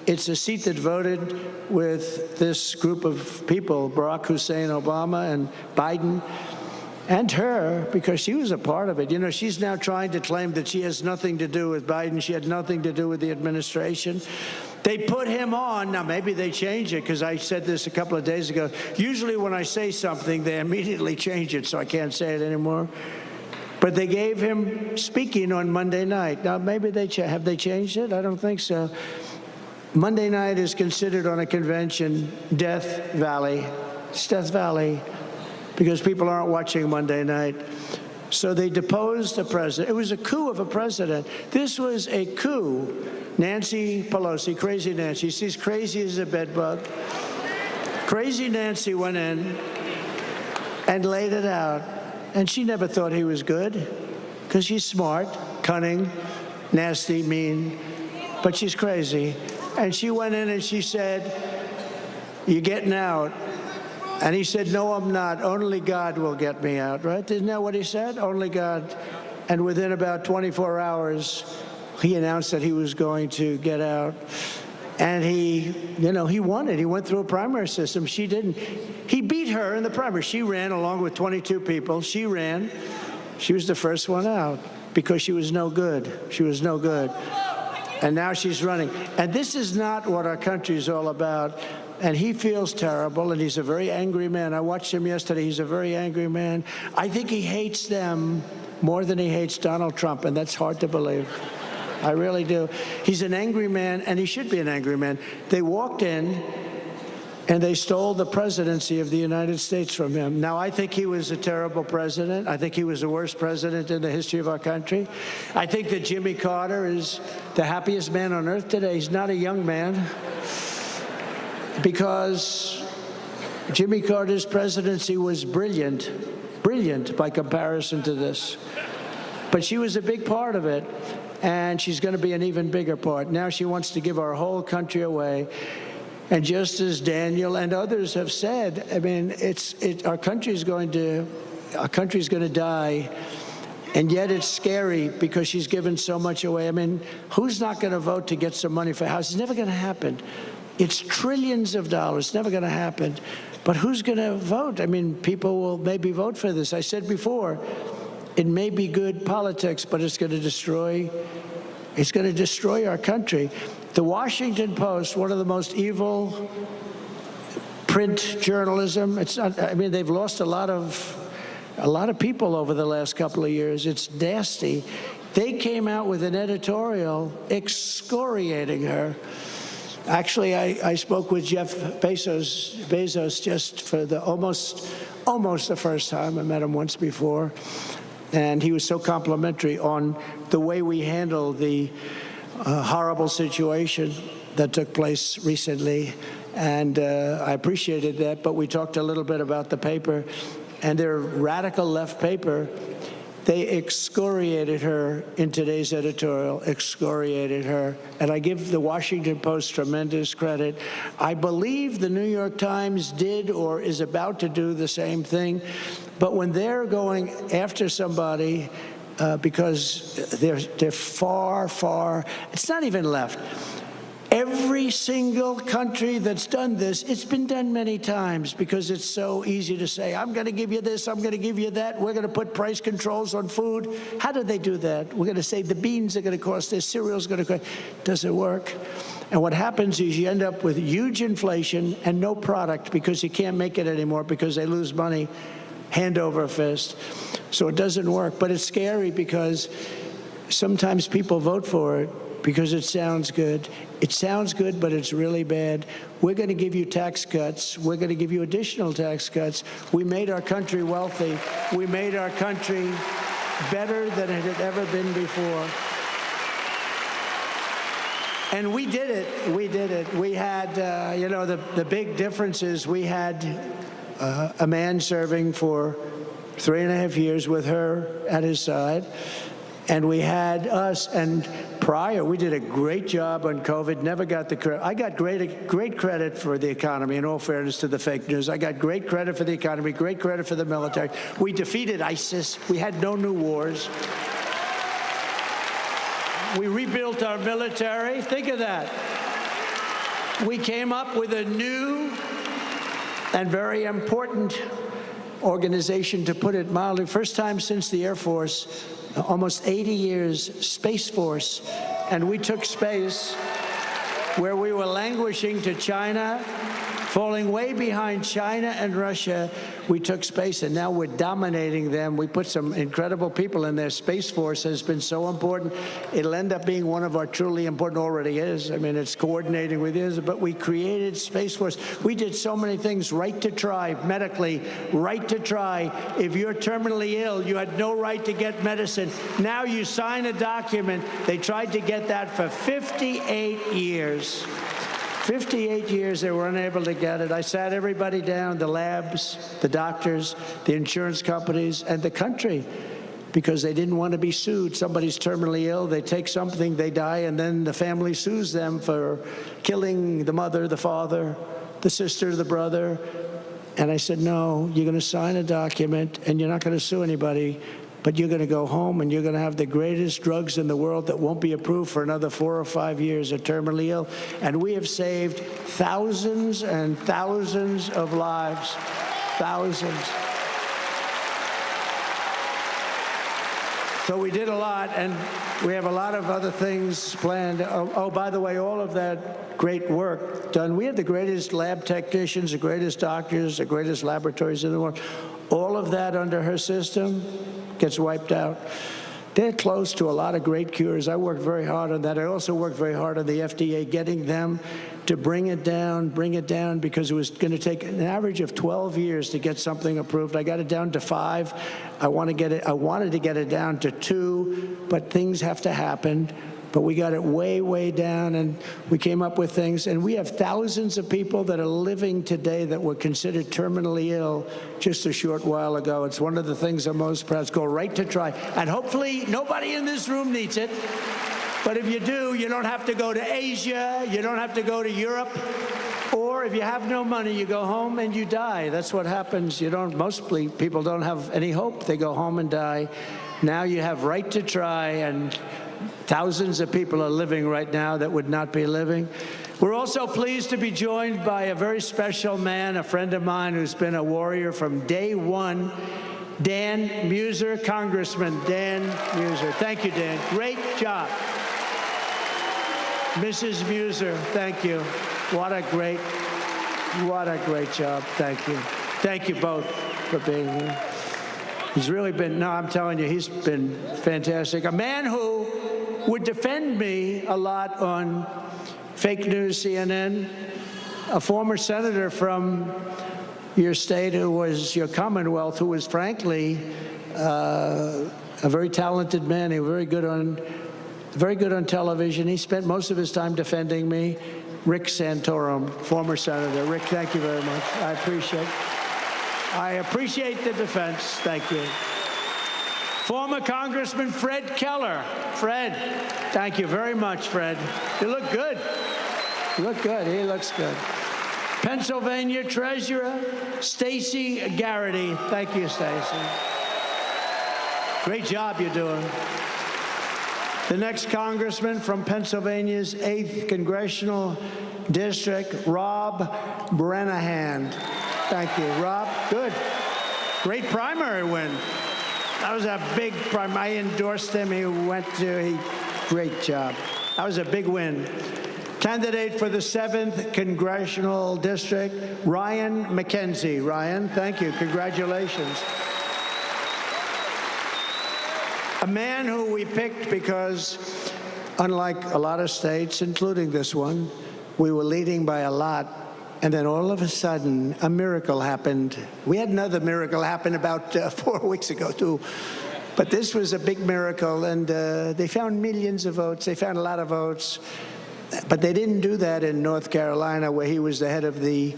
It's a seat that voted with this group of people, Barack Hussein Obama and Biden, and her, because she was a part of it. You know, she's now trying to claim that she has nothing to do with Biden. She had nothing to do with the administration. They put him on. Now, maybe they change it, because I said this a couple of days ago. Usually when I say something, they immediately change it, so I can't say it anymore. But they gave him speaking on Monday night. Now, maybe have they changed it? I don't think so. Monday night is considered on a convention Death Valley. It's Death Valley because people aren't watching Monday night. So they deposed the president. It was a coup of a president. This was a coup. Nancy Pelosi, crazy Nancy, she's crazy as a bedbug. Crazy Nancy went in and laid it out. And she never thought he was good because she's smart, cunning, nasty, mean, but she's crazy. And she went in and she said, "You're getting out." And he said, "No, I'm not. Only God will get me out," right? Isn't that what he said? Only God. And within about 24 hours, he announced that he was going to get out. And he won it. He went through a primary system. She didn't. He beat her in the primary. She ran along with 22 people. She ran. She was the first one out because she was no good. She was no good. And now she's running. And this is not what our country is all about. And he feels terrible, and he's a very angry man. I watched him yesterday. He's a very angry man. I think he hates them more than he hates Donald Trump, and that's hard to believe. I really do. He's an angry man, and he should be an angry man. They walked in, and they stole the presidency of the United States from him. Now, I think he was a terrible president. I think he was the worst president in the history of our country. I think that Jimmy Carter is the happiest man on earth today. He's not a young man, because Jimmy Carter's presidency was brilliant, brilliant by comparison to this. But she was a big part of it, and she's going to be an even bigger part. Now she wants to give our whole country away. And just as Daniel and others have said, I mean, our country's going to die, and yet it's scary because she's given so much away. I mean, who's not going to vote to get some money for a house? It's never going to happen. It's trillions of dollars. It's never going to happen. But who's going to vote? I mean, people will maybe vote for this. I said before, It may be good politics, but it's going to destroy our country. The Washington Post, one of the most evil print journalism. It's not. I mean, they've lost a lot of people over the last couple of years. It's nasty. They came out with an editorial excoriating her. Actually, I spoke with Jeff Bezos just for the almost the first time. I met him once before, and he was so complimentary on the way we handled the horrible situation that took place recently, and I appreciated that. But we talked a little bit about the paper, and their radical left paper. They excoriated her in today's editorial, excoriated her. And I give the Washington Post tremendous credit. I believe the New York Times did or is about to do the same thing. But when they're going after somebody because they're far, it's not even left. Every single country that's done this, it's been done many times because it's so easy to say, I'm going to give you this, I'm going to give you that, we're going to put price controls on food. How do they do that? We're going to say the beans are going to cost this, cereal's going to cost. Does it work? And what happens is you end up with huge inflation and no product because you can't make it anymore because they lose money hand over fist. So it doesn't work. But it's scary because sometimes people vote for it because it sounds good. It sounds good, but it's really bad. We're going to give you tax cuts. We're going to give you additional tax cuts. We made our country wealthy. We made our country better than it had ever been before. And we did it. We did it. We had, the big difference is we had a man serving for 3.5 years with her at his side. And we had us, and prior, we did a great job on COVID, never got the credit. I got great credit for the economy, in all fairness to the fake news. I got great credit for the economy, great credit for the military. We defeated ISIS. We had no new wars. We rebuilt our military. Think of that. We came up with a new and very important organization, to put it mildly. First time since the Air Force, almost 80 years, Space Force. And we took space where we were languishing to China, falling way behind China and Russia. We took space, and now we're dominating them. We put some incredible people in there. Space Force has been so important. It'll end up being one of our truly important, already is. I mean, it's coordinating with this, but we created Space Force. We did so many things. Right to try, medically, right to try. If you're terminally ill, you had no right to get medicine. Now you sign a document. They tried to get that for 58 years. 58 years they were unable to get it. I sat everybody down, the labs, the doctors, the insurance companies, and the country, because they didn't want to be sued. Somebody's terminally ill, they take something, they die, and then the family sues them for killing the mother, the father, the sister, the brother. And I said, no, you're going to sign a document, and you're not going to sue anybody, but you're going to go home and you're going to have the greatest drugs in the world that won't be approved for another 4 or 5 years, are terminally ill. And we have saved thousands and thousands of lives. Thousands. So we did a lot, and we have a lot of other things planned. Oh, by the way, all of that great work done. We have the greatest lab technicians, the greatest doctors, the greatest laboratories in the world. All of that under her system gets wiped out. They're close to a lot of great cures. I worked very hard on that. I also worked very hard on the FDA, getting them to bring it down, because it was going to take an average of 12 years to get something approved. I got it down to 5. I wanted to get it down to 2, but things have to happen. But we got it way, way down, and we came up with things. And we have thousands of people that are living today that were considered terminally ill just a short while ago. It's one of the things I'm most proud of. It's called Right to Try. And hopefully nobody in this room needs it. But if you do, you don't have to go to Asia. You don't have to go to Europe. Or if you have no money, you go home and you die. That's what happens. Mostly people don't have any hope. They go home and die. Now you have Right to Try, and thousands of people are living right now that would not be living. We're also pleased to be joined by a very special man, a friend of mine who's been a warrior from day one. Dan Muser, Congressman Dan Muser. Thank you, Dan. Great job. Mrs. Muser, thank you. What a great job. Thank you. Thank you both for being here. He's really been, no, I'm telling you, he's been fantastic. A man who would defend me a lot on fake news, CNN, a former senator from your state who was your Commonwealth, who was frankly a very talented man. He was very good on television. He spent most of his time defending me. Rick Santorum, former senator. Rick, thank you very much. I appreciate the defense. Thank you. Former Congressman Fred Keller. Fred, thank you very much, Fred. You look good. You look good. He looks good. Pennsylvania Treasurer Stacey Garrity. Thank you, Stacey. Great job you're doing. The next congressman from Pennsylvania's 8th Congressional District, Rob Brennahan. Thank you, Rob. Good. Great primary win. That was a big primary. I endorsed him. Great job. That was a big win. Candidate for the 7th Congressional District, Ryan McKenzie. Ryan, thank you. Congratulations. A man who we picked because, unlike a lot of states, including this one, we were leading by a lot, and then all of a sudden, a miracle happened. We had another miracle happen about 4 weeks ago, too. But this was a big miracle, and they found millions of votes. They found a lot of votes. But they didn't do that in North Carolina, where he was the head of the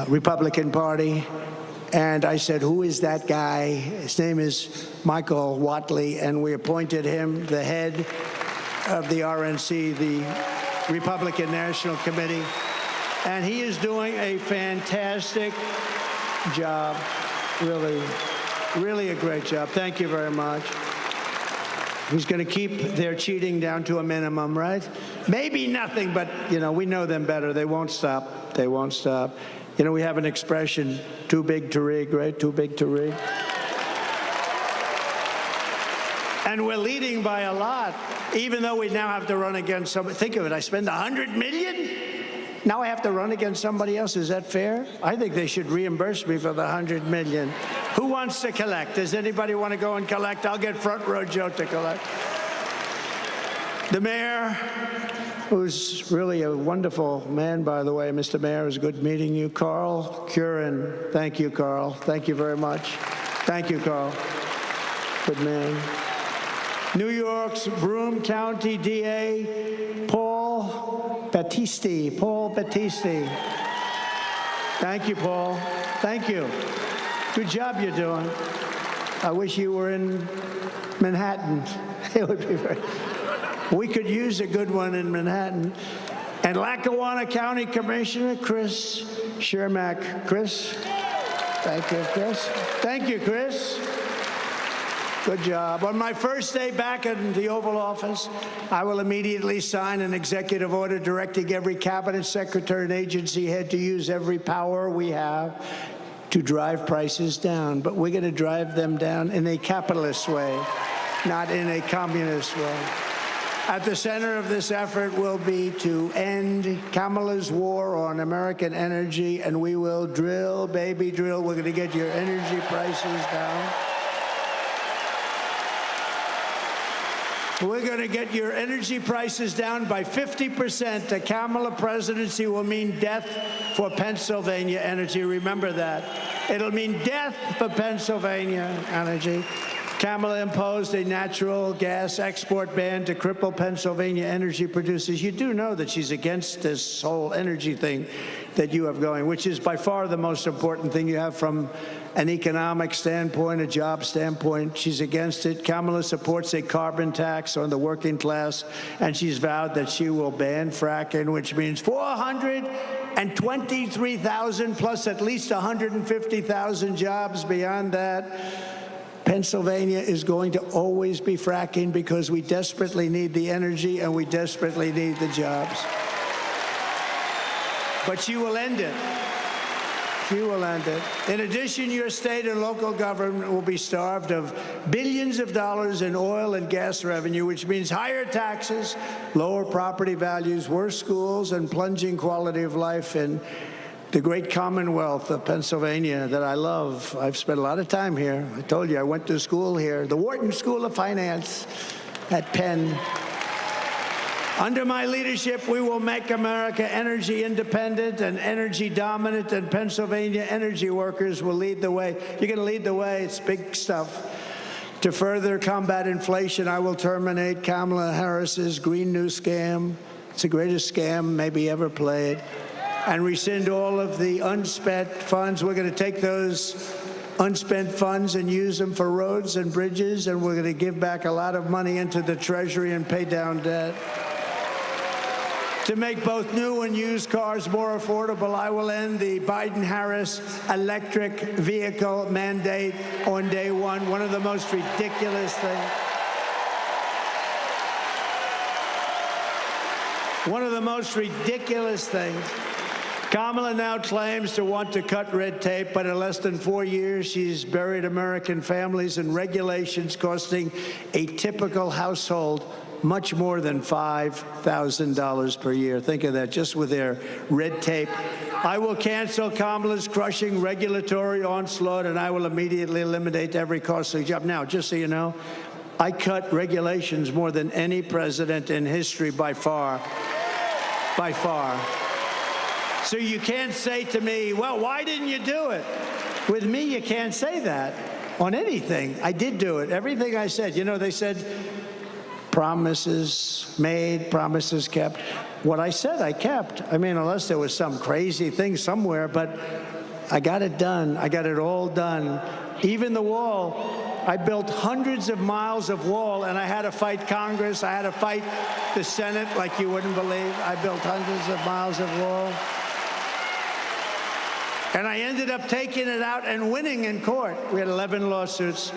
Republican Party. And I said, who is that guy? His name is Michael Whatley, and we appointed him the head of the RNC, the Republican National Committee. And he is doing a fantastic job, really, really a great job. Thank you very much. He's going to keep their cheating down to a minimum, right? Maybe nothing, but, we know them better. They won't stop. They won't stop. We have an expression, too big to rig, right? Too big to rig. And we're leading by a lot, even though we now have to run against somebody. Think of it, I spend $100 million? Now I have to run against somebody else. Is that fair? I think they should reimburse me for the $100 million. Who wants to collect? Does anybody want to go and collect? I'll get Front Row Joe to collect. The mayor, who's really a wonderful man, by the way. Mr. Mayor, it was good meeting you. Carl Curran. Thank you, Carl. Thank you very much. Thank you, Carl. Good man. New York's Broome County DA, Paul Battisti. Paul Battisti. Thank you, Paul. Thank you. Good job you're doing. I wish you were in Manhattan. It would be very... We could use a good one in Manhattan. And Lackawanna County Commissioner Chris Shermack. Chris? Thank you, Chris. Thank you, Chris. Good job. On my first day back in the Oval Office, I will immediately sign an executive order directing every cabinet secretary and agency head to use every power we have to drive prices down. But we're going to drive them down in a capitalist way, not in a communist way. At the center of this effort will be to end Kamala's war on American energy, and we will drill, baby, drill. We're going to get your energy prices down. We're going to get your energy prices down by 50%. A Kamala presidency will mean death for Pennsylvania energy. Remember that. It'll mean death for Pennsylvania energy. Kamala imposed a natural gas export ban to cripple Pennsylvania energy producers. You do know that she's against this whole energy thing that you have going, which is by far the most important thing you have from an economic standpoint, a job standpoint. She's against it. Kamala supports a carbon tax on the working class, and she's vowed that she will ban fracking, which means 423,000 plus at least 150,000 jobs beyond that. Pennsylvania is going to always be fracking because we desperately need the energy and we desperately need the jobs. But she will end it. She will end it. In addition, your state and local government will be starved of billions of dollars in oil and gas revenue, which means higher taxes, lower property values, worse schools, and plunging quality of life in the great Commonwealth of Pennsylvania that I love. I've spent a lot of time here. I told you I went to school here, the Wharton School of Finance at Penn. Under my leadership, we will make America energy independent and energy dominant, and Pennsylvania energy workers will lead the way. You're going to lead the way. It's big stuff. To further combat inflation, I will terminate Kamala Harris's Green New Scam. It's the greatest scam maybe ever played. And rescind all of the unspent funds. We're going to take those unspent funds and use them for roads and bridges, and we're going to give back a lot of money into the Treasury and pay down debt. To make both new and used cars more affordable, I will end the Biden-Harris electric vehicle mandate on day one. One of the most ridiculous things. One of the most ridiculous things. Kamala now claims to want to cut red tape, but in less than 4 years, she's buried American families in regulations costing a typical household much more than $5,000 per year. Think of that, just with their red tape. I will cancel Kamala's crushing regulatory onslaught, and I will immediately eliminate every costly job. Now, just so you know, I cut regulations more than any president in history by far. By far. So you can't say to me, well, why didn't you do it? With me, you can't say that on anything. I did do it. Everything I said. You know, they said, promises made, promises kept. What I said, I kept. I mean, unless there was some crazy thing somewhere, but I got it done. I got it all done. Even the wall. I built hundreds of miles of wall, and I had to fight Congress. I had to fight the Senate like you wouldn't believe. I built hundreds of miles of wall. And I ended up taking it out and winning in court. We had 11 lawsuits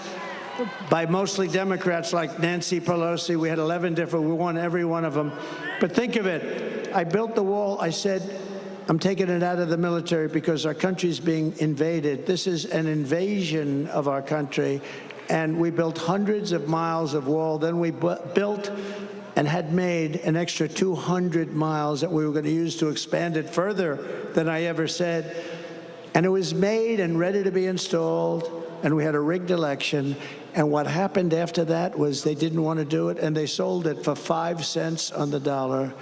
by mostly Democrats like Nancy Pelosi. We had 11 different, we won every one of them. But think of it, I built the wall, I said, I'm taking it out of the military because our country's being invaded. This is an invasion of our country. And we built hundreds of miles of wall. Then we built and had made an extra 200 miles that we were going to use to expand it further than I ever said. And it was made and ready to be installed. And we had a rigged election. And what happened after that was they didn't want to do it, and they sold it for 5 cents on the dollar.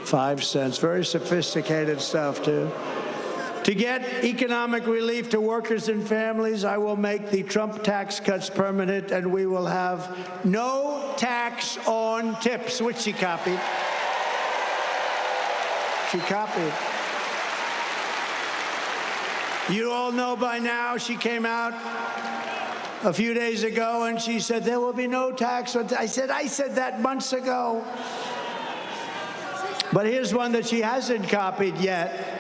5 cents. Very sophisticated stuff, too. To get economic relief to workers and families, I will make the Trump tax cuts permanent, and we will have no tax on tips, which she copied. She copied. You all know by now she came out a few days ago and she said there will be no tax on I said that months ago. But here's one that she hasn't copied yet.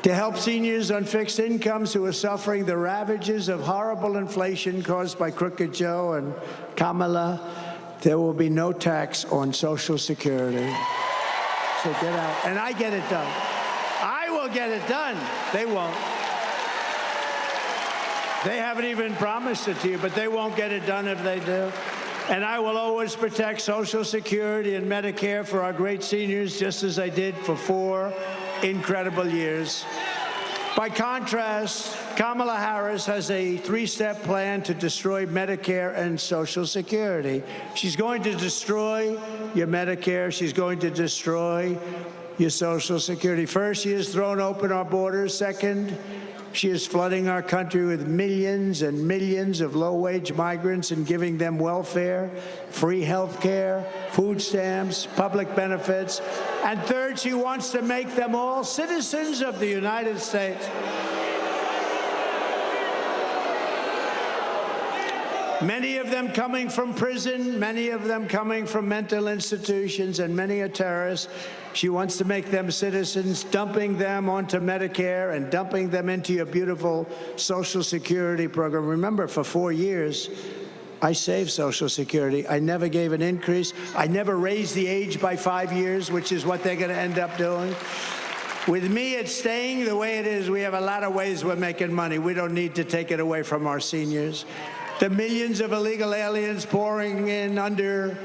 To help seniors on fixed incomes who are suffering the ravages of horrible inflation caused by Crooked Joe and Kamala, there will be no tax on Social Security. So get out. And I get it done. I will get it done. They won't. They haven't even promised it to you, but they won't get it done if they do. And I will always protect Social Security and Medicare for our great seniors, just as I did for 4 incredible years. By contrast, Kamala Harris has a 3-step plan to destroy Medicare and Social Security. She's going to destroy your Medicare. She's going to destroy your Social Security. First, she has thrown open our borders. Second, she is flooding our country with millions and millions of low-wage migrants and giving them welfare, free health care, food stamps, public benefits. And third, she wants to make them all citizens of the United States. Many of them coming from prison, many of them coming from mental institutions, and many are terrorists. She wants to make them citizens, dumping them onto Medicare and dumping them into your beautiful Social Security program. Remember, for 4 years, I saved Social Security. I never gave an increase. I never raised the age by 5 years, which is what they're going to end up doing. With me, it's staying the way it is. We have a lot of ways we're making money. We don't need to take it away from our seniors. The millions of illegal aliens pouring in under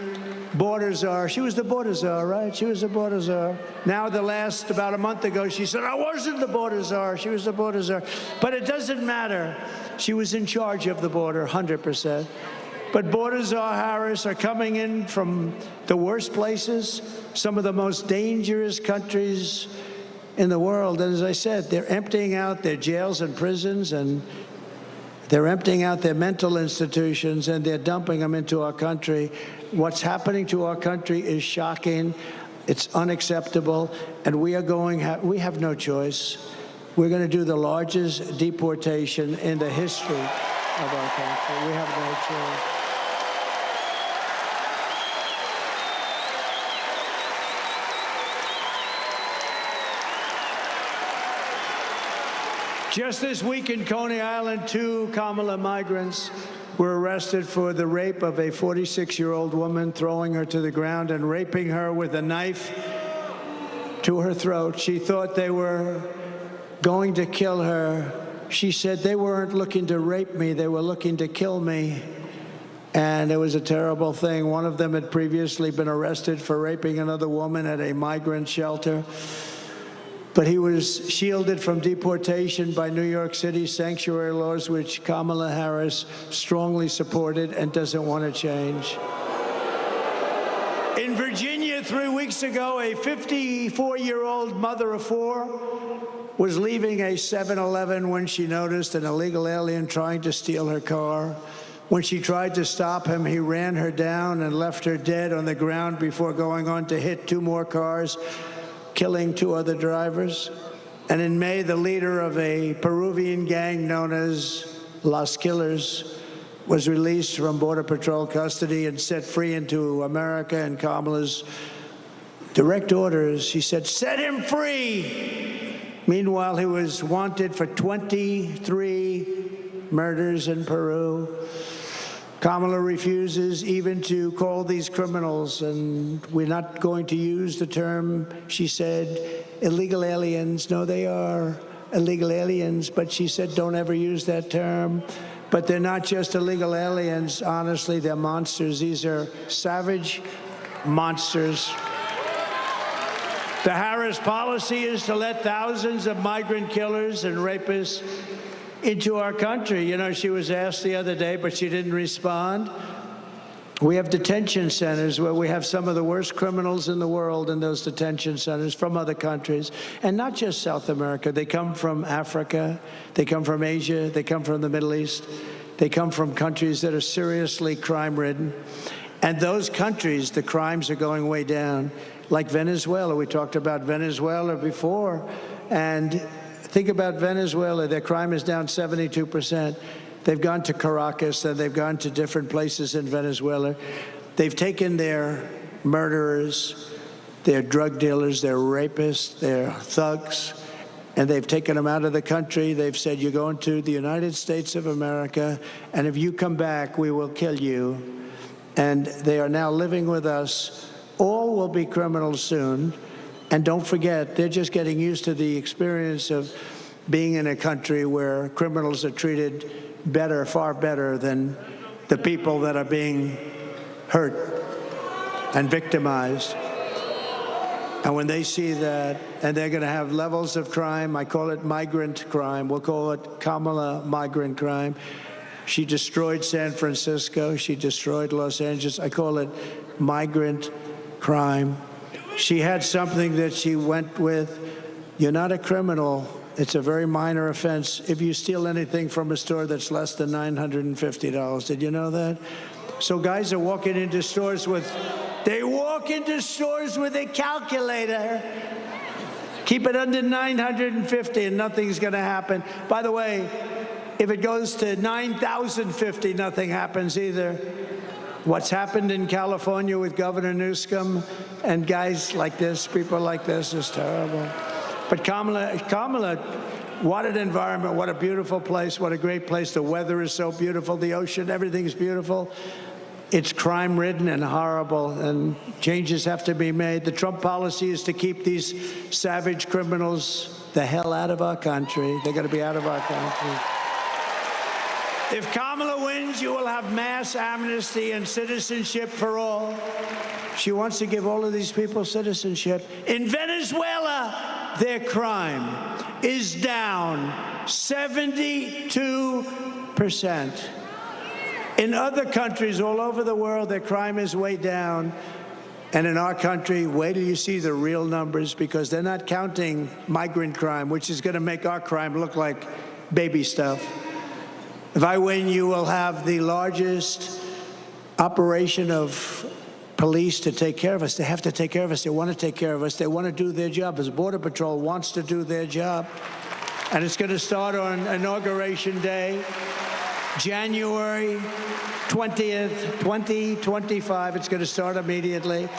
border czar. She was the border czar, right? She was the border czar. Now, about a month ago, she said, I wasn't the border czar. She was the border czar. But it doesn't matter. She was in charge of the border, 100%. But border czar Harris are coming in from the worst places, some of the most dangerous countries in the world. And as I said, they're emptying out their jails and prisons, and they're emptying out their mental institutions, and they're dumping them into our country. What's happening to our country is shocking. It's unacceptable, and we have no choice. We're going to do the largest deportation in the history of our country. We have no choice. Just this week in Coney Island, 2 Kamala migrants were arrested for the rape of a 46-year-old woman, throwing her to the ground and raping her with a knife to her throat. She thought they were going to kill her. She said they weren't looking to rape me, they were looking to kill me. And it was a terrible thing. One of them had previously been arrested for raping another woman at a migrant shelter. But he was shielded from deportation by New York City sanctuary laws, which Kamala Harris strongly supported and doesn't want to change. In Virginia, 3 weeks ago, a 54-year-old mother of 4 was leaving a 7-Eleven when she noticed an illegal alien trying to steal her car. When she tried to stop him, he ran her down and left her dead on the ground before going on to hit 2 more cars, killing 2 other drivers. And in May, the leader of a Peruvian gang known as Los Killers was released from Border Patrol custody and set free into America. And Kamala's direct orders, she said, set him free. Meanwhile, he was wanted for 23 murders in Peru. Kamala refuses even to call these criminals, and we're not going to use the term, she said, illegal aliens. No, they are illegal aliens, but she said don't ever use that term. But they're not just illegal aliens. Honestly, they're monsters. These are savage monsters. The Harris policy is to let thousands of migrant killers and rapists into our country. You know, she was asked the other day, but she didn't respond. We have detention centers where we have some of the worst criminals in the world in those detention centers from other countries, and not just South America. They come from Africa, they come from Asia, they come from the Middle East, they come from countries that are seriously crime-ridden. And those countries, the crimes are going way down, like Venezuela. We talked about Venezuela before, and think about Venezuela. Their crime is down 72%. They've gone to Caracas, and they've gone to different places in Venezuela. They've taken their murderers, their drug dealers, their rapists, their thugs, and they've taken them out of the country. They've said, you're going to the United States of America, and if you come back, we will kill you. And they are now living with us. All will be criminals soon. And don't forget, they're just getting used to the experience of being in a country where criminals are treated better, far better than the people that are being hurt and victimized. And when they see that, and they're going to have levels of crime, I call it migrant crime. We'll call it Kamala migrant crime. She destroyed San Francisco. She destroyed Los Angeles. I call it migrant crime. She had something that she went with. You're not a criminal. It's a very minor offense if you steal anything from a store that's less than $950. Did you know that? So guys are walking into stores with, they walk into stores with a calculator. Keep it under $950 and nothing's going to happen. By the way, if it goes to $9,050, nothing happens either. What's happened in California with Governor Newsom and guys like this, people like this, is terrible. But Kamala, what an environment, what a beautiful place, what a great place. The weather is so beautiful, the ocean, everything's beautiful. It's crime-ridden and horrible, and changes have to be made. The Trump policy is to keep these savage criminals the hell out of our country. They're going to be out of our country. If Kamala wins, you will have mass amnesty and citizenship for all. She wants to give all of these people citizenship. In Venezuela, their crime is down 72%. In other countries all over the world, their crime is way down. And in our country, wait till you see the real numbers, because they're not counting migrant crime, which is going to make our crime look like baby stuff. If I win, you will have the largest operation of police to take care of us. They have to take care of us. They want to take care of us. They want to do their job. As Border Patrol wants to do their job. And it's going to start on Inauguration Day, January 20th, 2025. It's going to start immediately.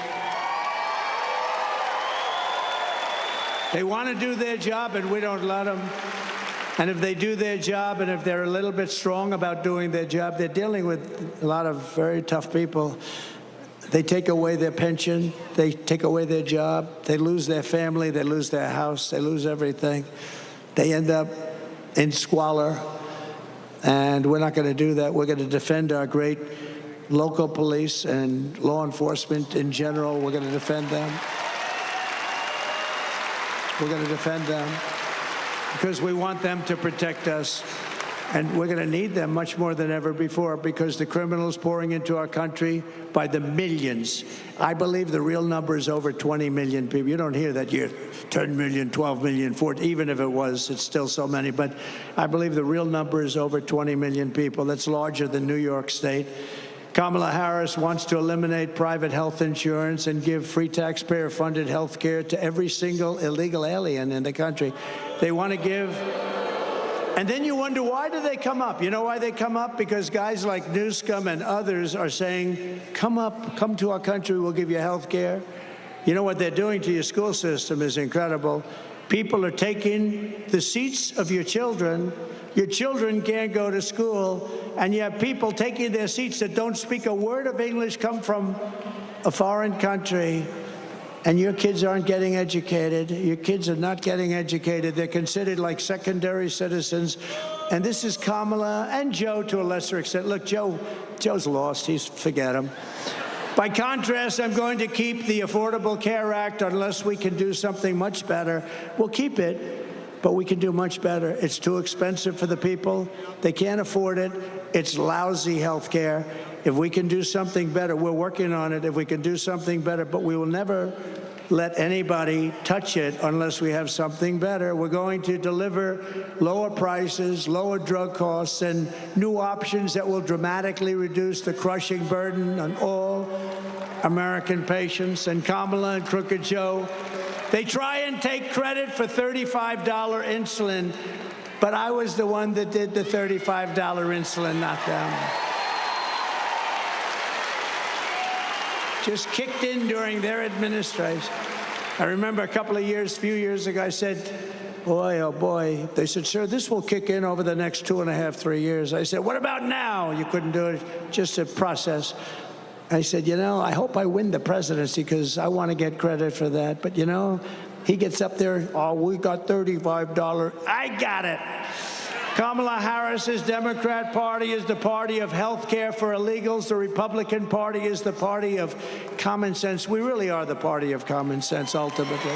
They want to do their job, and we don't let them. And if they do their job, and if they're a little bit strong about doing their job, they're dealing with a lot of very tough people. They take away their pension. They take away their job. They lose their family. They lose their house. They lose everything. They end up in squalor. And we're not going to do that. We're going to defend our great local police and law enforcement in general. We're going to defend them. We're going to defend them because we want them to protect us. And we're going to need them much more than ever before, because the criminals pouring into our country by the millions. I believe the real number is over 20 million people. You don't hear that you're 10 million, 12 million, 14. Even if it was, it's still so many. But I believe the real number is over 20 million people. That's larger than New York State. Kamala Harris wants to eliminate private health insurance and give free taxpayer-funded health care to every single illegal alien in the country. They want to give... And then you wonder, why do they come up? You know why they come up? Because guys like Newscom and others are saying, come up, come to our country, we'll give you health care. You know what they're doing to your school system is incredible. People are taking the seats of your children. Your children can't go to school, and you have people taking their seats that don't speak a word of English, come from a foreign country. And your kids aren't getting educated. Your kids are not getting educated. They're considered like secondary citizens. And this is Kamala and Joe to a lesser extent. Look, Joe's lost. Forget him. By contrast, I'm going to keep the Affordable Care Act unless we can do something much better. We'll keep it, but we can do much better. It's too expensive for the people. They can't afford it. It's lousy health care. If we can do something better, we're working on it. If we can do something better, but we will never let anybody touch it unless we have something better. We're going to deliver lower prices, lower drug costs, and new options that will dramatically reduce the crushing burden on all American patients. And Kamala and Crooked Joe, they try and take credit for $35 insulin, but I was the one that did the $35 insulin, not them. Just kicked in during their administration. I remember a few years ago, I said, boy, oh boy. They said, sir, this will kick in over the next 2.5, 3 years. I said, what about now? You couldn't do it, just a process. I said, you know, I hope I win the presidency because I want to get credit for that. But, you know, he gets up there, oh, we got $35. I got it. Kamala Harris's Democrat Party is the party of health care for illegals. The Republican Party is the party of common sense. We really are the party of common sense, ultimately.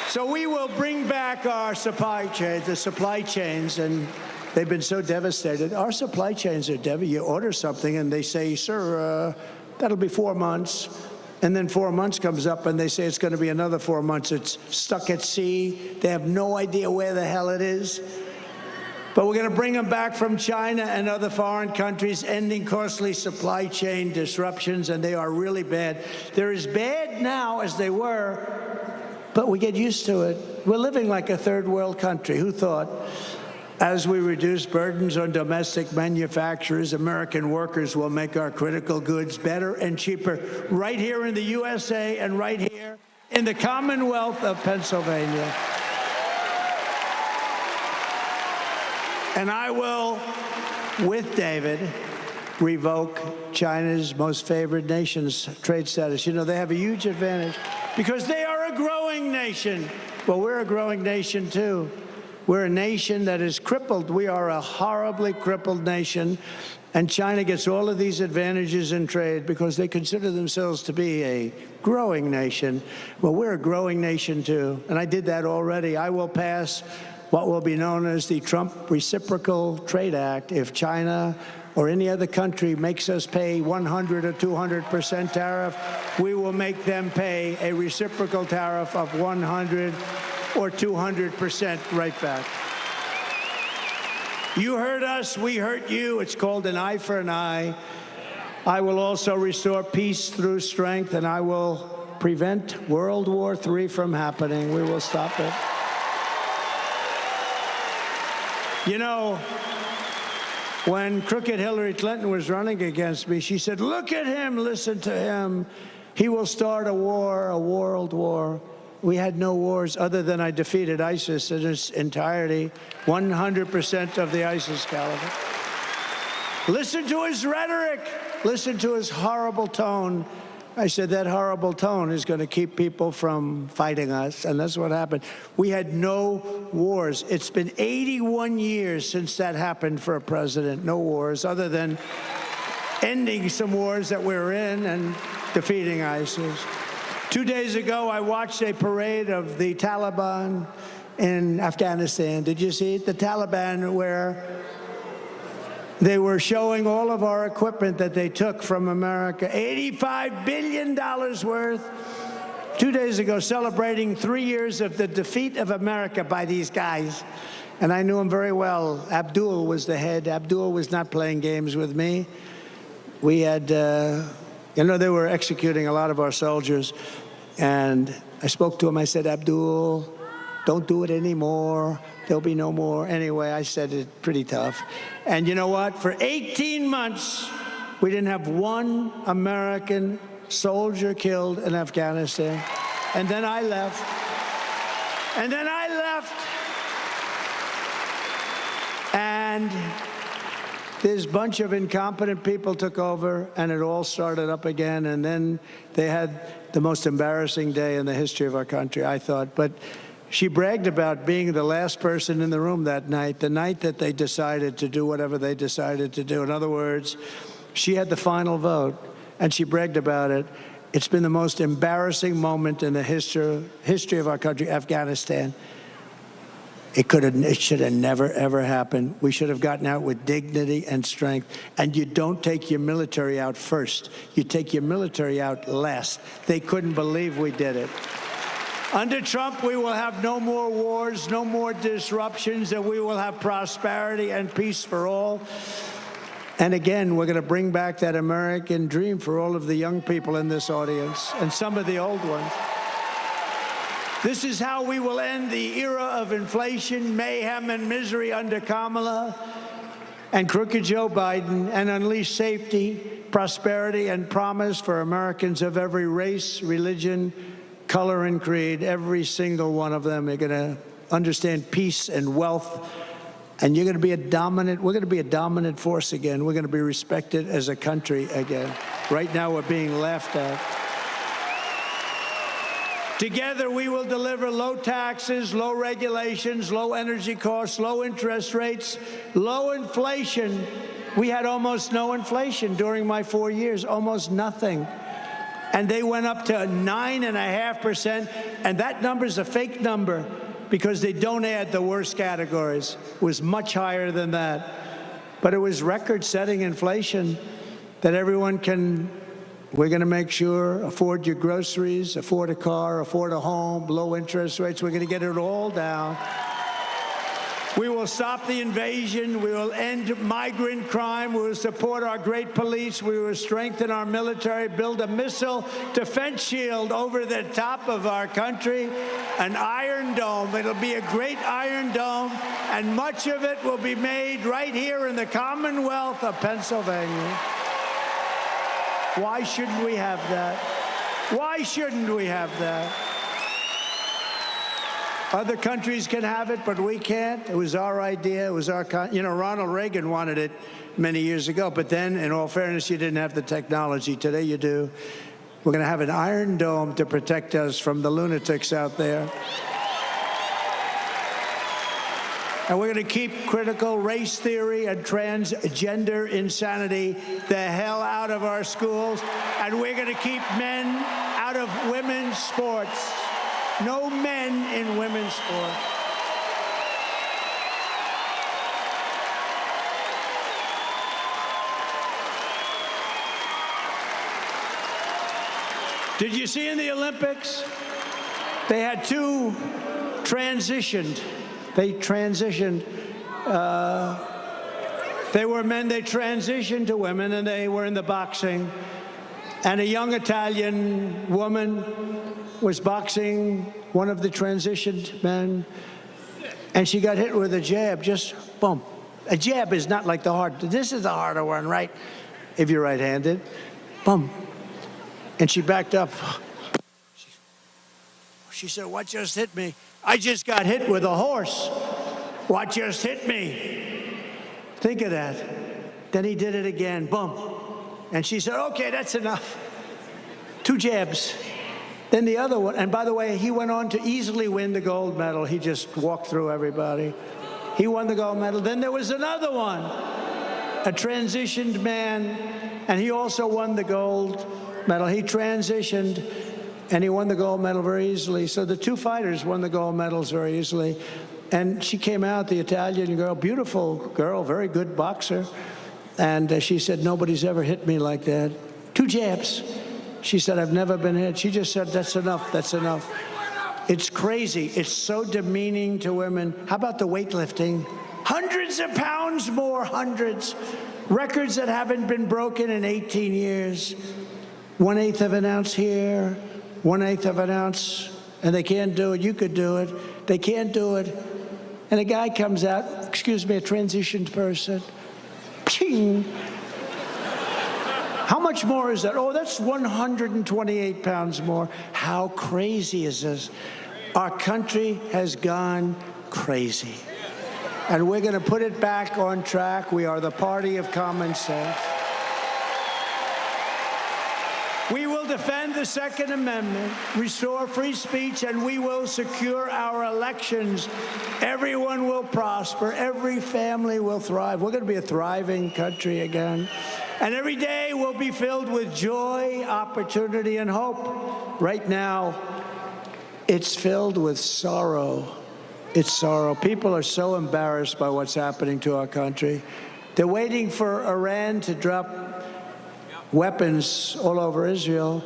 So we will bring back our supply chains, and they've been so devastated. Our supply chains are devastated. You order something, and they say, sir, that'll be 4 months. And then 4 months comes up, and they say it's going to be another 4 months. It's stuck at sea. They have no idea where the hell it is. But we're going to bring them back from China and other foreign countries, ending costly supply chain disruptions, and they are really bad. They're as bad now as they were, but we get used to it. We're living like a third world country. Who thought? As we reduce burdens on domestic manufacturers, American workers will make our critical goods better and cheaper right here in the USA and right here in the Commonwealth of Pennsylvania. And I will, with David, revoke China's most favored nation's trade status. You know, they have a huge advantage because they are a growing nation. Well, we're a growing nation, too. We're a nation that is crippled. We are a horribly crippled nation. And China gets all of these advantages in trade because they consider themselves to be a growing nation. Well, we're a growing nation, too. And I did that already. I will pass what will be known as the Trump Reciprocal Trade Act. If China or any other country makes us pay 100 or 200% tariff, we will make them pay a reciprocal tariff of 100 or 200% right back. You hurt us, we hurt you. It's called an eye for an eye. I will also restore peace through strength, and I will prevent World War III from happening. We will stop it. You know, when crooked Hillary Clinton was running against me, she said, look at him, listen to him. He will start a war, a world war. We had no wars other than I defeated ISIS in its entirety, 100% of the ISIS caliber. Listen to his rhetoric. Listen to his horrible tone. I said that horrible tone is going to keep people from fighting us, and that's what happened. We had no wars. It's been 81 years since that happened for a president. No wars other than ending some wars that we're in and defeating ISIS. 2 days ago, I watched a parade of the Taliban in Afghanistan. Did you see it? The Taliban, where they were showing all of our equipment that they took from America, $85 billion worth. 2 days ago, celebrating 3 years of the defeat of America by these guys. And I knew him very well. Abdul was the head. Abdul was not playing games with me. We had, you know, they were executing a lot of our soldiers. And I spoke to him. I said, Abdul, don't do it anymore. There'll be no more. Anyway, I said it pretty tough. And you know what? For 18 months, we didn't have one American soldier killed in Afghanistan. And then I left. And then I left. And this bunch of incompetent people took over, and it all started up again. And then they had the most embarrassing day in the history of our country, I thought. But she bragged about being the last person in the room that night, the night that they decided to do whatever they decided to do. In other words, she had the final vote, and she bragged about it. It's been the most embarrassing moment in the history of our country, Afghanistan. It should have never, ever happened. We should have gotten out with dignity and strength. And you don't take your military out first. You take your military out last. They couldn't believe we did it. Under Trump, we will have no more wars, no more disruptions, and we will have prosperity and peace for all. And again, we're going to bring back that American dream for all of the young people in this audience and some of the old ones. This is how we will end the era of inflation, mayhem, and misery under Kamala and crooked Joe Biden, and unleash safety, prosperity, and promise for Americans of every race, religion, color, and creed. Every single one of them are going to understand peace and wealth, and you're going to be we're going to be a dominant force again. We're going to be respected as a country again. Right now, we're being laughed at. Together, we will deliver low taxes, low regulations, low energy costs, low interest rates, low inflation. We had almost no inflation during my 4 years, almost nothing. And they went up to 9.5%, and that number is a fake number because they don't add the worst categories. It was much higher than that. But it was record-setting inflation that everyone can. We're going to make sure, afford your groceries, afford a car, afford a home, low interest rates. We're going to get it all down. We will stop the invasion. We will end migrant crime. We will support our great police. We will strengthen our military, build a missile defense shield over the top of our country, an Iron Dome. It'll be a great Iron Dome, and much of it will be made right here in the Commonwealth of Pennsylvania. Why shouldn't we have that? Why shouldn't we have that? Other countries can have it, but we can't. It was our idea. It was our, Ronald Reagan wanted it many years ago. But then, in all fairness, you didn't have the technology. Today you do. We're going to have an iron dome to protect us from the lunatics out there. And we're going to keep critical race theory and transgender insanity the hell out of our schools. And we're going to keep men out of women's sports. No men in women's sports. Did you see in the Olympics? They had two transitioned. They transitioned. They were men. They transitioned to women, and they were in the boxing. And a young Italian woman was boxing one of the transitioned men, and she got hit with a jab, just boom. A jab is not like the hard. This is the harder one, right? If you're right-handed, boom. And she backed up. She said, "What just hit me?" "I just got hit with a horse." "What just hit me?" Think of that. Then he did it again, boom. And she said, "Okay, that's enough." 2 jabs. Then the other one, and by the way, he went on to easily win the gold medal. He just walked through everybody. He won the gold medal. Then there was another one, a transitioned man, and he also won the gold medal. He transitioned, and he won the gold medal very easily. So the 2 fighters won the gold medals very easily. And she came out, the Italian girl, beautiful girl, very good boxer. And she said, "Nobody's ever hit me like that." 2 jabs. She said, "I've never been hit." She just said, "That's enough, that's enough." It's crazy. It's so demeaning to women. How about the weightlifting? Hundreds of pounds more, hundreds. Records that haven't been broken in 18 years. 1/8 of an ounce here, 1/8 of an ounce, and they can't do it. You could do it. They can't do it. And a guy comes out, excuse me, a transitioned person. Ping. How much more is that? Oh, that's 128 pounds more. How crazy is this? Our country has gone crazy. And we're going to put it back on track. We are the party of common sense. We will defend the Second Amendment, restore free speech, and we will secure our elections. Everyone will prosper. Every family will thrive. We're going to be a thriving country again. And every day will be filled with joy, opportunity, and hope. Right now, it's filled with sorrow. It's sorrow. People are so embarrassed by what's happening to our country. They're waiting for Iran to drop weapons all over Israel,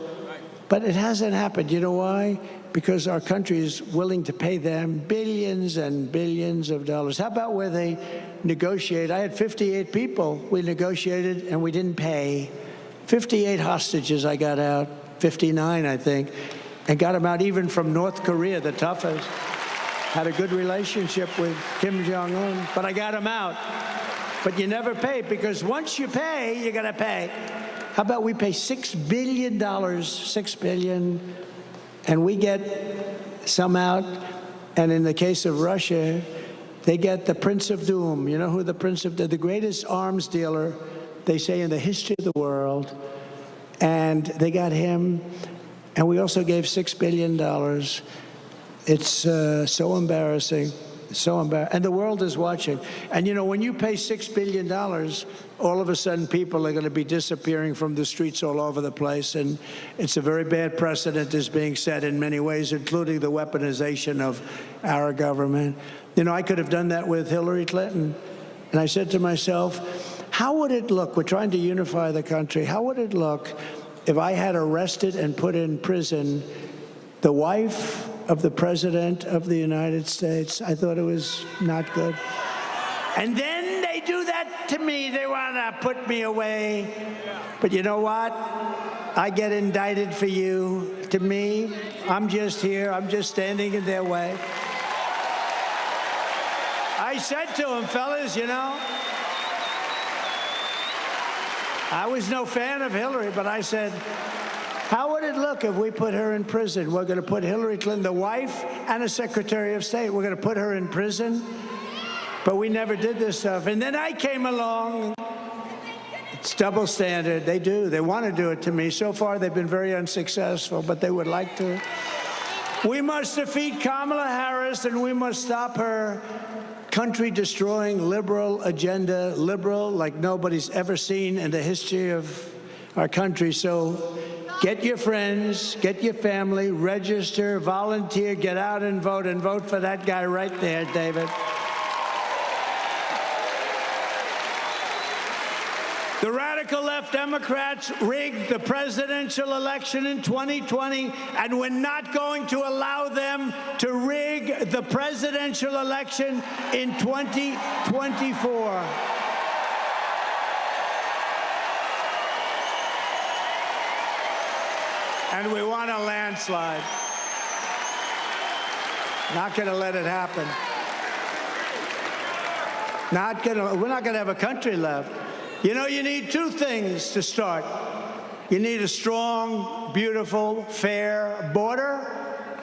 but it hasn't happened. You know why? Because our country is willing to pay them billions and billions of dollars. How about where they negotiate? I had 58 people we negotiated, and we didn't pay. 58 hostages I got out, 59, I think, and got them out even from North Korea, the toughest. Had a good relationship with Kim Jong-un, but I got them out. But you never pay, because once you pay, you're going to pay. How about we pay $6 billion, $6 billion, and we get some out, and in the case of Russia, they get the Prince of Doom. You know who the Prince of Doom, the greatest arms dealer, they say, in the history of the world, and they got him, and we also gave $6 billion. It's so embarrassing. So embarrassing. And the world is watching. And, you know, when you pay $6 billion, all of a sudden people are going to be disappearing from the streets all over the place. And it's a very bad precedent is being set in many ways, including the weaponization of our government. You know, I could have done that with Hillary Clinton. And I said to myself, how would it look? We're trying to unify the country. How would it look if I had arrested and put in prison the wife of the President of the United States? I thought it was not good. And then they do that to me. They want to put me away. But you know what? I get indicted for you. To me, I'm just here. I'm just standing in their way. I said to them, fellas, you know, I was no fan of Hillary, but I said, How would it look if we put her in prison? We're going to put Hillary Clinton, the wife and a Secretary of State, we're going to put her in prison? But we never did this stuff. And then I came along. It's double standard. They do. They want to do it to me. So far, they've been very unsuccessful, but they would like to. We must defeat Kamala Harris, and we must stop her country-destroying liberal agenda, liberal like nobody's ever seen in the history of our country. So get your friends, get your family, register, volunteer, get out and vote for that guy right there, David. The radical left Democrats rigged the presidential election in 2020, and we're not going to allow them to rig the presidential election in 2024. And we want a landslide. Not going to let it happen. We're not going to have a country left. You know, you need two things to start. You need a strong, beautiful, fair border,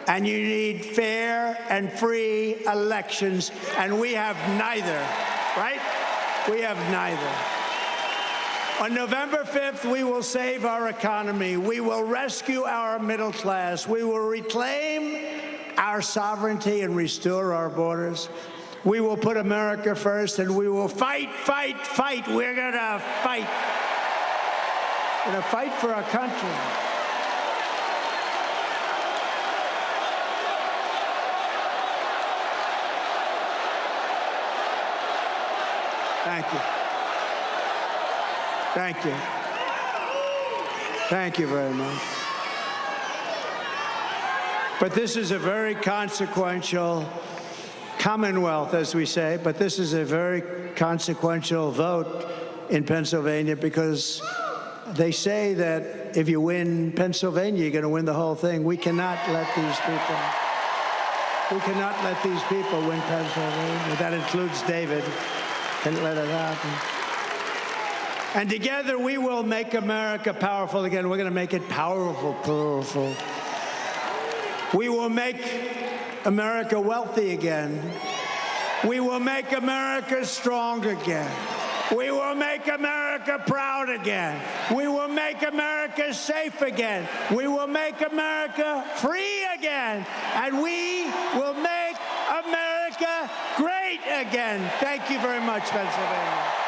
and you need fair and free elections, and we have neither, right? We have neither. On November 5th, we will save our economy. We will rescue our middle class. We will reclaim our sovereignty and restore our borders. We will put America first, and we will fight, fight, fight. We're going to fight. We're going to fight for our country. Thank you. Thank you. Thank you very much. But this is a very consequential Commonwealth, as we say, but this is a very consequential vote in Pennsylvania because they say that if you win Pennsylvania, you're going to win the whole thing. We cannot let these people win Pennsylvania. That includes David. Can't let it happen. And together we will make America powerful again. We're going to make it powerful. We will make America wealthy again. We will make America strong again. We will make America proud again. We will make America safe again. We will make America free again. And we will make America great again. Thank you very much, Pennsylvania.